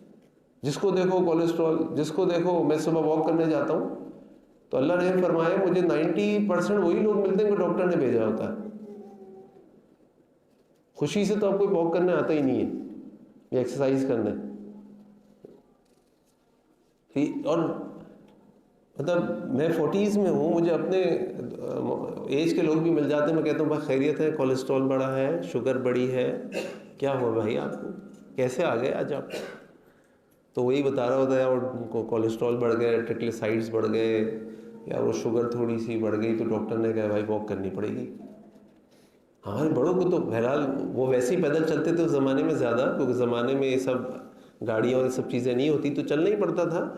جس کو دیکھو کولیسٹرول، جس کو دیکھو۔ میں صبح واک کرنے جاتا ہوں تو اللہ نے فرمایا مجھے 90% وہی لوگ ملتے ہیں کہ ڈاکٹر نے بھیجا ہوتا ہے۔ خوشی سے تو آپ کوئی واک کرنے آتا ہی نہیں ہے یا ایکسرسائز کرنے۔ اور مطلب میں 40s میں ہوں، مجھے اپنے ایج کے لوگ بھی مل جاتے ہیں، میں کہتا ہوں بھائی خیریت ہے؟ کولیسٹرول بڑھا ہے، شوگر بڑی ہے، کیا ہوا بھائی آپ کو؟ کیسے آ گئے آج آپ؟ تو وہی بتا رہا ہوتا ہے، اور ان کو کولیسٹرول بڑھ گئے، ٹرائگلیسرائڈز بڑھ گئے، یا وہ شوگر تھوڑی سی بڑھ گئی تو ڈاکٹر نے کہا بھائی واک کرنی پڑے گی۔ ہمارے بڑوں کو تو بہرحال وہ ویسے ہی پیدل چلتے تھے اس زمانے میں زیادہ، کیونکہ زمانے میں یہ سب گاڑیاں اور یہ سب چیزیں نہیں ہوتی تو چلنا ہی پڑتا تھا،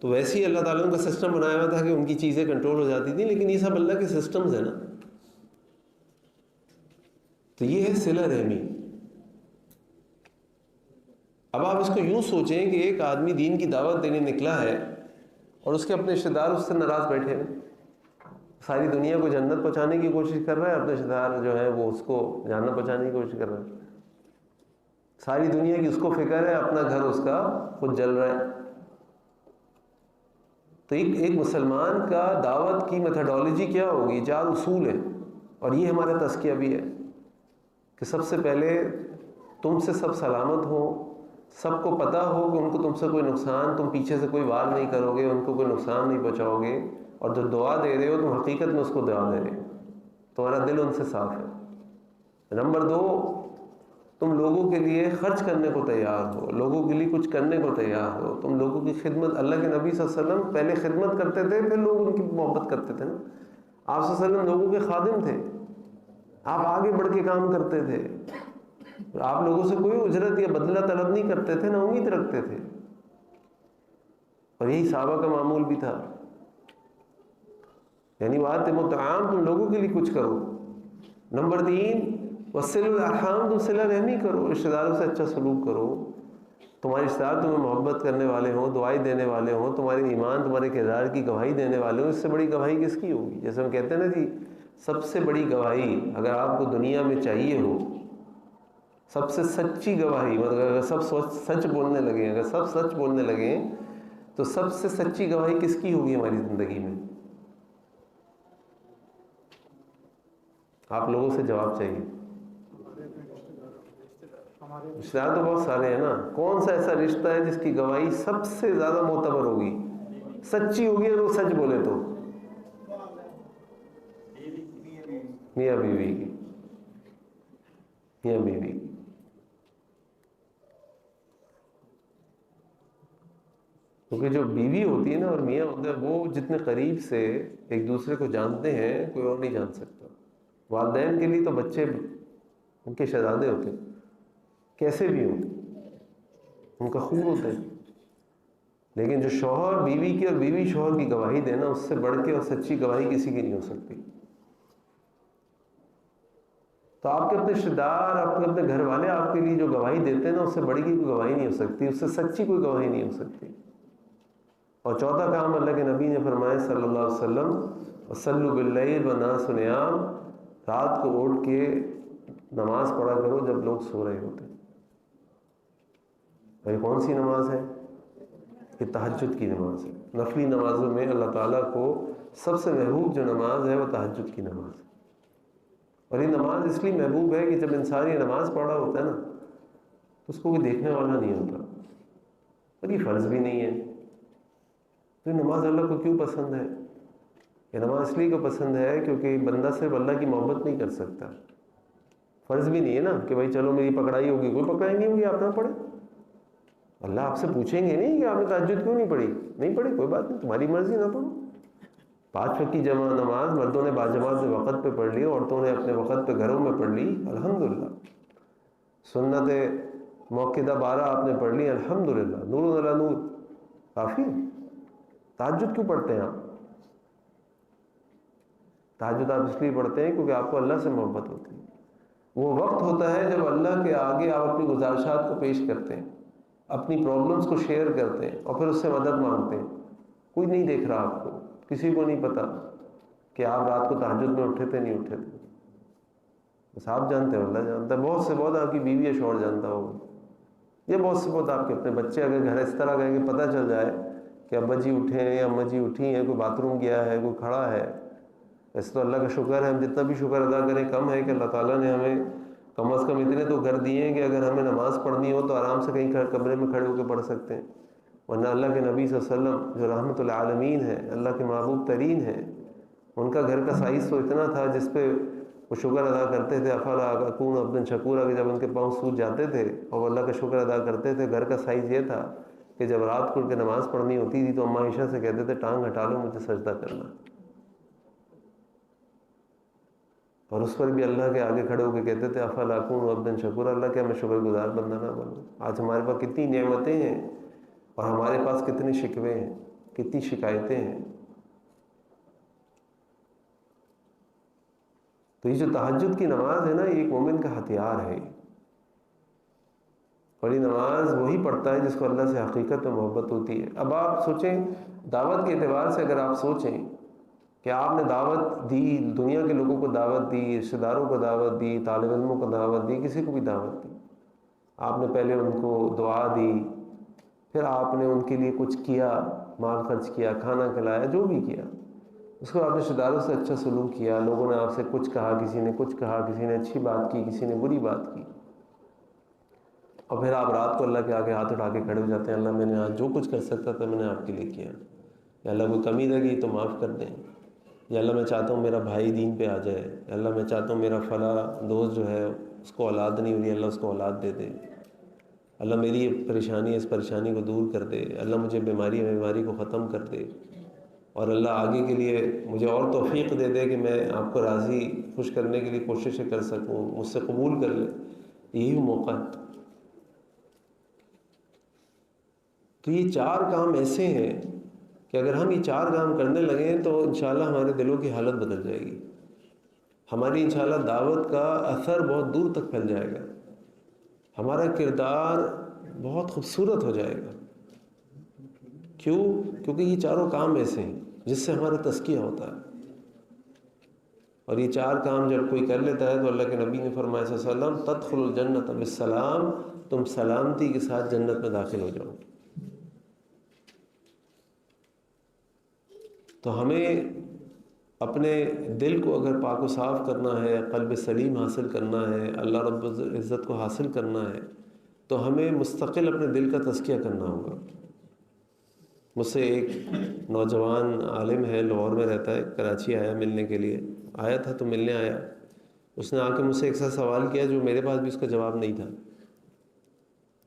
تو ویسے ہی اللہ تعالیٰ کا سسٹم بنایا ہوا تھا کہ ان کی چیزیں کنٹرول ہو جاتی تھیں، لیکن یہ سب اللہ کے سسٹمز ہیں نا۔ تو یہ ہے صلہ رحمی۔ اب آپ اس کو یوں سوچیں کہ ایک آدمی دین کی دعوت دینے نکلا ہے اور اس کے اپنے رشتے دار اس سے ناراض بیٹھے ہیں، ساری دنیا کو جنت پہنچانے کی کوشش کر رہا ہے، اپنے رشتے دار جو ہیں وہ اس کو جہنم پہنچانے کی کوشش کر رہا ہے۔ ساری دنیا کی اس کو فکر ہے، اپنا گھر اس کا خود جل رہا ہے۔ تو ایک مسلمان کا دعوت کی میتھڈالوجی کیا ہوگی؟ 4 اصول ہیں، اور یہ ہمارا تزکیہ بھی ہے کہ سب سے پہلے تم سے سب سلامت ہو، سب کو پتہ ہو کہ ان کو تم سے کوئی نقصان، تم پیچھے سے کوئی وار نہیں کرو گے، ان کو کوئی نقصان نہیں پہنچاؤ گے، اور جو دعا دے رہے ہو تم حقیقت میں اس کو دعا دے رہے ہو، تمہارا دل ان سے صاف ہے۔ نمبر 2، تم لوگوں کے لیے خرچ کرنے کو تیار ہو، لوگوں کے لیے کچھ کرنے کو تیار ہو، تم لوگوں کی خدمت۔ اللہ کے نبی صلی اللہ علیہ وسلم پہلے خدمت کرتے تھے، پھر لوگ ان کی محبت کرتے تھے نا۔ آپ صلی اللہ علیہ وسلم لوگوں کے خادم تھے، آپ آگے بڑھ کے کام کرتے تھے، آپ لوگوں سے کوئی اجرت یا بدلہ طلب نہیں کرتے تھے، نہ امید رکھتے تھے، اور یہی صحابہ کا معمول بھی تھا۔ یعنی وَأَطْعِمُوا الطَّعَامَ، تم لوگوں کے لیے کچھ کرو۔ نمبر 3، وَصِلُوا الْأَرْحَامَ، تم صلہ رحمی کرو، رشتہ داروں سے اچھا سلوک کرو۔ تمہارے رشتہ دار تمہیں محبت کرنے والے ہوں، دعائیں دینے والے ہوں، تمہارے ایمان، تمہارے کردار کی گواہی دینے والے ہوں، اس سے بڑی گواہی کس کی ہوگی؟ جیسے ہم کہتے ہیں نا جی، سب سے بڑی گواہی اگر آپ کو دنیا میں چاہیے ہو، سب سے سچی گواہی، مطلب اگر سب سچ بولنے لگیں، اگر سب سچ بولنے لگیں تو سب سے سچی گواہی کس کی ہوگی ہماری زندگی میں؟ آپ لوگوں سے جواب چاہیے۔ رشتہ دار تو بہت سارے ہیں نا، کون سا ایسا رشتہ ہے جس کی گواہی سب سے زیادہ معتبر ہوگی، سچی ہوگی، اگر وہ سچ بولے تو؟ میاں بیوی کی، میاں بیوی کی۔ کیونکہ جو بیوی ہوتی ہے نا اور میاں ہوتا ہے، وہ جتنے قریب سے ایک دوسرے کو جانتے ہیں کوئی اور نہیں جان سکتا۔ والدین کے لیے تو بچے ان کے شہزادے ہوتے ہیں، کیسے بھی ہوں، ان کا خون ہوتا ہے، لیکن جو شوہر بیوی کی اور بیوی شوہر کی گواہی دینا، اس سے بڑھ کے اور سچی گواہی کسی کی نہیں ہو سکتی۔ تو آپ کے اپنے رشتے دار، آپ کے اپنے گھر والے آپ کے لیے جو گواہی دیتے ہیں نا، اس سے بڑی کی کوئی گواہی نہیں ہو سکتی، اس سے سچی کوئی گواہی نہیں ہو سکتی۔ اور چوتھا کام اللہ کے نبی نے فرمایا صلی اللہ علیہ وسلم، وصلوا باللیل والناس نیام، رات کو اٹھ کے نماز پڑھا کرو جب لوگ سو رہے ہوتے ہیں۔ اور یہ کون سی نماز ہے؟ یہ تہجد کی نماز ہے۔ نفلی نمازوں میں اللہ تعالیٰ کو سب سے محبوب جو نماز ہے وہ تہجد کی نماز ہے۔ اور یہ نماز اس لیے محبوب ہے کہ جب انسان یہ نماز پڑھ رہا ہوتا ہے نا تو اس کو کوئی دیکھنے والا نہیں ہوتا، اور یہ فرض بھی نہیں ہے۔ تو یہ نماز اللہ کو کیوں پسند ہے؟ یہ نماز اس لیے کو پسند ہے کیونکہ بندہ صرف اللہ کی محبت نہیں کر سکتا، فرض بھی نہیں ہے نا کہ بھائی چلو میری پکڑائی ہوگی، کوئی پکڑائی نہیں ہوگی، آپ نہ پڑھیں۔ اللہ آپ سے پوچھیں گے نہیں کہ آپ نے تہجد کیوں نہیں پڑھی، نہیں پڑھی کوئی بات نہیں، تمہاری مرضی، نہ پڑھو۔ 5 وقت کی جمع نماز مردوں نے باجماعت میں وقت پہ پڑھ لی، عورتوں نے اپنے وقت پہ گھروں میں پڑھ لی، الحمدللہ۔ سنت موقدہ 12 آپ نے پڑھ لی، الحمدللہ، نور علی نور، کافی ہے۔ تہجد کیوں پڑھتے ہیں آپ؟ تہجد آپ اس لیے پڑھتے ہیں کیونکہ آپ کو اللہ سے محبت ہوتی ہے۔ وہ وقت ہوتا ہے جب اللہ کے آگے آپ اپنی گزارشات کو پیش کرتے ہیں، اپنی پرابلمس کو شیئر کرتے ہیں اور پھر اس سے مدد مانگتے ہیں۔ کوئی نہیں دیکھ رہا آپ کو، کسی کو نہیں پتا کہ آپ رات کو تہجد میں اٹھے تھے نہیں اٹھے تھے، بس آپ جانتے ہو، اللہ جانتا ہے۔ بہت سے بہت آپ کی بیوی یا شوہر جانتا ہوگا، یہ بہت سے بہت آپ کے اپنے بچے اگر گھر اس طرح گئے کہ پتہ چل جائے کہ ابا جی اٹھے ہیں یا اماں جی اٹھی ہیں، کوئی باتھ روم گیا ہے، کوئی کھڑا ہے۔ ویسے تو اللہ کا شکر ہے، ہم جتنا بھی شکر ادا کریں کم ہے کہ اللہ تعالیٰ نے ہمیں کم از کم اتنے تو گھر دیے ہیں کہ اگر ہمیں نماز پڑھنی ہو تو آرام سے کہیں کمرے میں کھڑے ہو کے پڑھ سکتے ہیں۔ ورنہ اللہ کے نبی صلی اللہ علیہ وسلم جو رحمت العالمین ہے، اللہ کے محبوب ترین ہیں، ان کا گھر کا سائز تو اتنا تھا جس پہ وہ شکر ادا کرتے تھے، افلا اکون عبدا شکورا، کہ جب ان کے پاؤں سوج جاتے تھے اور وہ اللہ کا شکر ادا کرتے تھے۔ گھر کا سائز یہ تھا کہ جب رات کو ان کے نماز پڑھنی ہوتی تھی تو اماں عائشہ سے کہتے تھے ٹانگ ہٹا لو، مجھے سجدہ کرنا، اور اس پر بھی اللہ کے آگے کھڑے ہو کے کہتے تھے افلا اکون عبدا شکورا، اللہ کیا میں شکر گزار بندہ نہ بنوں؟ آج ہمارے پاس کتنی نعمتیں ہیں اور ہمارے پاس کتنے شکوے ہیں، کتنی شکایتیں ہیں۔ تو یہ جو تہجد کی نماز ہے نا، یہ ایک مومن کا ہتھیار ہے، اور یہ نماز وہی پڑھتا ہے جس کو اللہ سے حقیقت میں محبت ہوتی ہے۔ اب آپ سوچیں، دعوت کے اعتبار سے اگر آپ سوچیں کہ آپ نے دعوت دی، دنیا کے لوگوں کو دعوت دی، رشتہ داروں کو دعوت دی، طالب علموں کو دعوت دی، کسی کو بھی دعوت دی، آپ نے پہلے ان کو دعا دی، پھر آپ نے ان کے لیے کچھ کیا، مال خرچ کیا، کھانا کھلایا، جو بھی کیا، اس کو آپ نے رشتہ داروں سے اچھا سلوک کیا، لوگوں نے آپ سے کچھ کہا، کسی نے کچھ کہا، کسی نے اچھی بات کی، کسی نے بری بات کی، اور پھر آپ رات کو اللہ کے آگے ہاتھ اٹھا کے کھڑے ہو جاتے ہیں، اللہ میں نے آج جو کچھ کر سکتا تھا میں نے آپ کے لیے کیا، یا اللہ کوئی کمی رہ گئی تو معاف کر دیں، یا اللہ میں چاہتا ہوں میرا بھائی دین پہ آ جائے، یا اللہ میں چاہتا ہوں میرا فلاں دوست جو ہے اس کو اولاد نہیں ہوئی، اللہ اس کو اولاد دے دے، اللہ میری یہ پریشانی ہے، اس پریشانی کو دور کر دے، اللہ مجھے بیماری کو ختم کر دے، اور اللہ آگے کے لیے مجھے اور توفیق دے دے کہ میں آپ کو راضی خوش کرنے کے لیے کوششیں کر سکوں، مجھ سے قبول کر لے۔ یہی موقع ہے۔ تو یہ 4 کام ایسے ہیں کہ اگر ہم یہ 4 کام کرنے لگیں تو انشاءاللہ ہمارے دلوں کی حالت بدل جائے گی، ہماری انشاءاللہ دعوت کا اثر بہت دور تک پھیل جائے گا، ہمارا کردار بہت خوبصورت ہو جائے گا۔ کیوں؟ کیونکہ یہ 4 کام ایسے ہیں جس سے ہمارا تزکیہ ہوتا ہے، اور یہ 4 کام جب کوئی کر لیتا ہے تو اللہ کے نبی نے فرمایا صلی اللہ علیہ وسلم تدخل الجنت بالسلام، تم سلامتی کے ساتھ جنت میں داخل ہو جاؤ۔ تو ہمیں اپنے دل کو اگر پاک و صاف کرنا ہے، قلب سلیم حاصل کرنا ہے، اللہ رب العزت کو حاصل کرنا ہے، تو ہمیں مستقل اپنے دل کا تزکیہ کرنا ہوگا۔ مجھ سے ایک نوجوان عالم ہے، لاہور میں رہتا ہے، کراچی آیا ملنے کے لیے، آیا تھا تو ملنے آیا، اس نے آ کے مجھ سے ایک سا سوال کیا جو میرے پاس بھی اس کا جواب نہیں تھا۔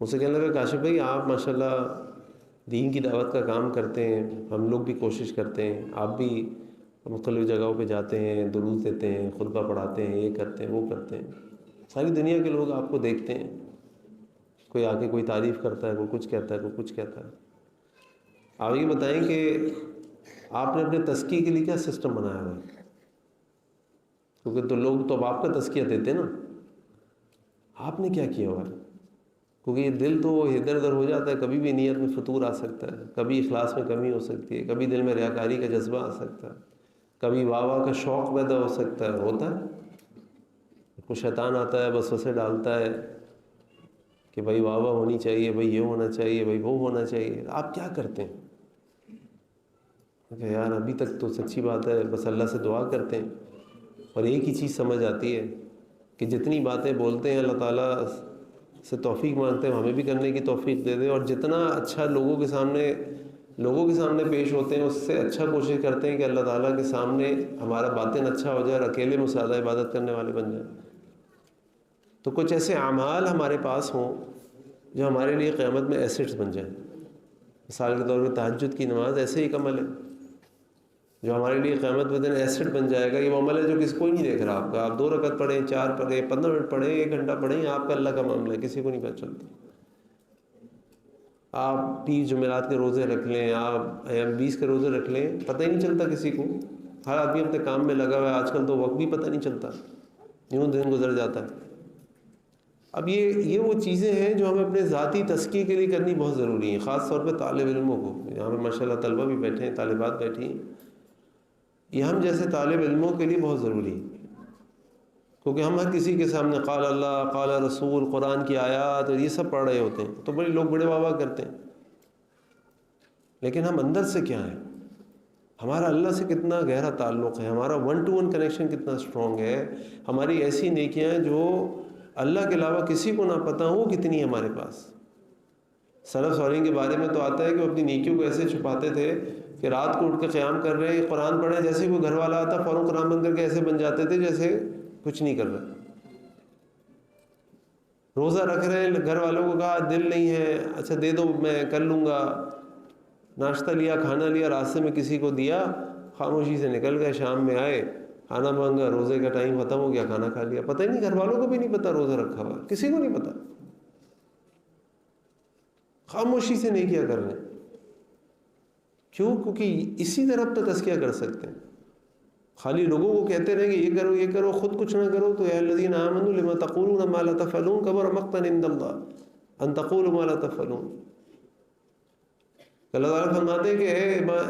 مجھ سے کہنے لگا کاشف بھائی آپ ماشاءاللہ دین کی دعوت کا کام کرتے ہیں، ہم لوگ بھی کوشش کرتے ہیں، آپ بھی مختلف جگہوں پہ جاتے ہیں، دروس دیتے ہیں، خطبہ پڑھاتے ہیں، یہ کرتے ہیں وہ کرتے ہیں، ساری دنیا کے لوگ آپ کو دیکھتے ہیں، کوئی آ کے کوئی تعریف کرتا ہے، کوئی کچھ کہتا ہے، کوئی کچھ کہتا ہے، آپ یہ بتائیں کہ آپ نے اپنے تزکیے کے لیے کیا سسٹم بنایا ہوا ہے؟ کیونکہ تو لوگ تو اب آپ کا تزکیہ دیتے ہیں نا، آپ نے کیا کیا ہوا ہے؟ کیونکہ یہ دل تو ادھر ادھر ہو جاتا ہے، کبھی بھی نیت میں فطور آ سکتا ہے، کبھی اخلاص میں کمی ہو سکتی ہے، کبھی دل میں ریاکاری کا جذبہ آ سکتا ہے، کبھی واہ واہ کا شوق پیدا ہو سکتا ہے، ہوتا ہے کوئی شیطان آتا ہے وسوسے ڈالتا ہے کہ بھائی واہ واہ ہونی چاہیے، بھائی یہ ہونا چاہیے، بھائی وہ ہونا چاہیے. آپ کیا کرتے ہیں کہ یار ابھی تک تو سچی بات ہے بس اللہ سے دعا کرتے ہیں اور ایک ہی چیز سمجھ آتی ہے کہ جتنی باتیں بولتے ہیں اللہ تعالیٰ سے توفیق مانگتے ہیں ہمیں بھی کرنے کی توفیق دے دے، اور جتنا اچھا لوگوں کے سامنے پیش ہوتے ہیں اس سے اچھا کوشش کرتے ہیں کہ اللہ تعالیٰ کے سامنے ہمارا باطن اچھا ہو جائے اور اکیلے میں سادہ عبادت کرنے والے بن جائیں. تو کچھ ایسے اعمال ہمارے پاس ہوں جو ہمارے لیے قیامت میں ایسٹس بن جائیں. مثال کے طور پہ تہجد کی نماز ایسے ایک عمل ہے جو ہمارے لیے قیامت میں دن ایسٹ بن جائے گا. یہ وہ عمل ہے جو کسی کوئی نہیں دیکھ رہا آپ کا. آپ 2 رکعت پڑھیں، 4 پڑھیں، 15 منٹ پڑھیں، 1 گھنٹہ پڑھیں، آپ کا اللہ کا معاملہ ہے، کسی کو نہیں پتہ چلتا. آپ 30 جمعرات کے روزے رکھ لیں، آپ 20 کے روزے رکھ لیں، پتہ ہی نہیں چلتا کسی کو. ہر آدمی اپنے کام میں لگا ہوا ہے، آج کل تو وقت بھی پتہ نہیں چلتا، یوں دن گزر جاتا ہے. اب یہ وہ چیزیں ہیں جو ہمیں اپنے ذاتی تزکیے کے لیے کرنی بہت ضروری ہیں، خاص طور پہ طالب علموں کو. یہاں پہ ماشاء اللہ طلبہ بھی بیٹھے ہیں، طالبات بیٹھی ہیں. یہ ہم جیسے طالب علموں کے لیے بہت ضروری ہے، کیونکہ ہم ہر کسی کے سامنے قال اللہ، قال رسول، قرآن کی آیات اور یہ سب پڑھ رہے ہوتے ہیں تو بڑے لوگ بڑے واہ واہ کرتے ہیں، لیکن ہم اندر سے کیا ہیں، ہمارا اللہ سے کتنا گہرا تعلق ہے، ہمارا 1 to 1 کنیکشن کتنا اسٹرانگ ہے، ہماری ایسی نیکیاں جو اللہ کے علاوہ کسی کو نہ پتہ ہو کتنی ہے ہمارے پاس. سلف صالحین کے بارے میں تو آتا ہے کہ وہ اپنی نیکیوں کو ایسے چھپاتے تھے کہ رات کو اٹھ کے قیام کر رہے ہیں، قرآن پڑھ رہے ہیں، جیسے کوئی گھر والا آتا فوراً قرآن بند کر کے ایسے بن جاتے تھے جیسے کچھ نہیں کر رہے. روزہ رکھ رہے ہیں، گھر والوں کو کہا دل نہیں ہے، اچھا دے دو میں کر لوں گا. ناشتہ لیا، کھانا لیا، راستے میں کسی کو دیا، خاموشی سے نکل گئے. شام میں آئے، کھانا مانگا، روزے کا ٹائم ختم ہو گیا، کھانا کھا لیا. پتہ ہی نہیں، گھر والوں کو بھی نہیں پتہ روزہ رکھا ہوا، کسی کو نہیں پتہ. خاموشی سے نہیں کیا کر رہے. کیوں؟ کیونکہ اسی طرح اب تو تزکیہ کر سکتے ہیں. خالی لوگوں کو کہتے رہیں کہ یہ کرو یہ کرو، خود کچھ نہ کرو تو یا الذین آمنوا لما تقولون ما لا تفعلون کبر مقتا عند اللہ ان تقولوا ما لا تفعلون. اللہ تعالیٰ فرماتے ہیں کہ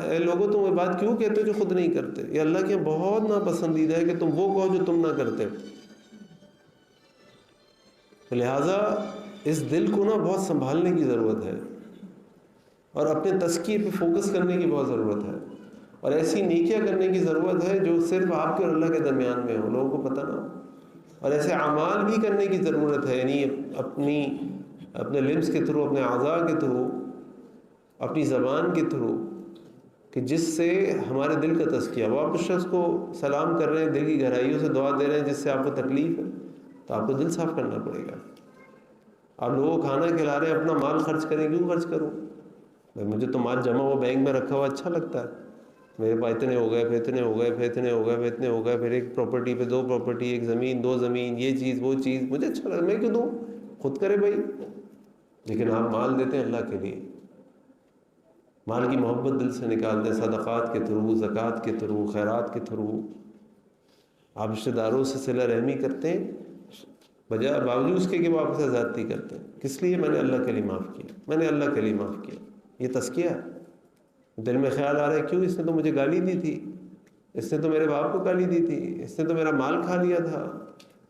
اے لوگوں تم یہ بات کیوں کہتے ہو جو خود نہیں کرتے. یہ اللہ کے بہت ناپسندیدہ ہے کہ تم وہ کہو جو تم نہ کرتے. لہٰذا اس دل کو نا بہت سنبھالنے کی ضرورت ہے اور اپنے تزکیے پہ فوکس کرنے کی بہت ضرورت ہے، اور ایسی نیکیاں کرنے کی ضرورت ہے جو صرف آپ کے اور اللہ کے درمیان میں ہو، لوگوں کو پتہ نہ ہو. اور ایسے اعمال بھی کرنے کی ضرورت ہے، یعنی اپنے لمس کے تھرو، اپنے اعضاء کے تھرو، اپنی زبان کے تھرو، کہ جس سے ہمارے دل کا تزکیہ ہو. آپ اس شخص کو سلام کر رہے ہیں، دل کی گہرائیوں سے دعا دے رہے ہیں جس سے آپ کو تکلیف ہے، تو آپ کو دل صاف کرنا پڑے گا. آپ لوگوں کو کھانا کھلا رہے ہیں، اپنا مال خرچ کریں، کیوں خرچ کروں بھائی؟ مجھے تو مال جمع ہوا بینک میں رکھا ہوا اچھا لگتا ہے، میرے پاس اتنے ہو گئے، پھر اتنے ہو گئے، پھر اتنے ہو گئے، پھر اتنے ہو گئے، پھر ایک پراپرٹی پہ 2 پراپرٹی، 1 زمین 2 زمین، یہ چیز وہ چیز، مجھے اچھا لگا، میں کیوں دوں؟ خود کرے بھائی. لیکن آپ مال دیتے ہیں اللہ کے لیے، مال کی محبت دل سے نکالتے ہیں، صدقات کے تھرو، زکوٰۃ کے تھرو، خیرات کے تھرو. آپ رشتہ داروں سے صلہ رحمی کرتے ہیں بجائے باوجود اس کے کہ وہ آپ سے زیادتی کرتے ہیں. کس لیے؟ میں نے اللہ کے لیے معاف کیا، میں نے اللہ کے لیے معاف کیا. یہ تزکیہ ہے. دل میں خیال آ رہا ہے کیوں؟ اس نے تو مجھے گالی دی تھی، اس نے تو میرے باپ کو گالی دی تھی، اس نے تو میرا مال کھا لیا تھا.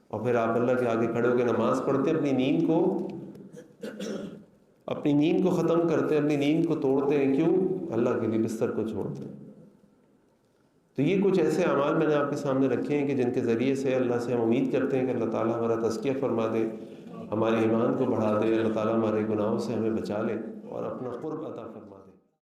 اور پھر آپ اللہ کے آگے کھڑے ہو کے نماز پڑھتے ہیں، اپنی نیند کو ختم کرتے ہیں، اپنی نیند کو توڑتے ہیں. کیوں؟ اللہ کے لیے بستر کو چھوڑتے ہیں. تو یہ کچھ ایسے اعمال میں نے آپ کے سامنے رکھے ہیں کہ جن کے ذریعے سے اللہ سے ہم امید کرتے ہیں کہ اللہ تعالیٰ ہمارا تزکیہ فرما دے، ہمارے ایمان کو بڑھا دے، اللہ تعالیٰ ہمارے گناہوں سے ہمیں بچا لے اور اپنا قرب عطا فرما.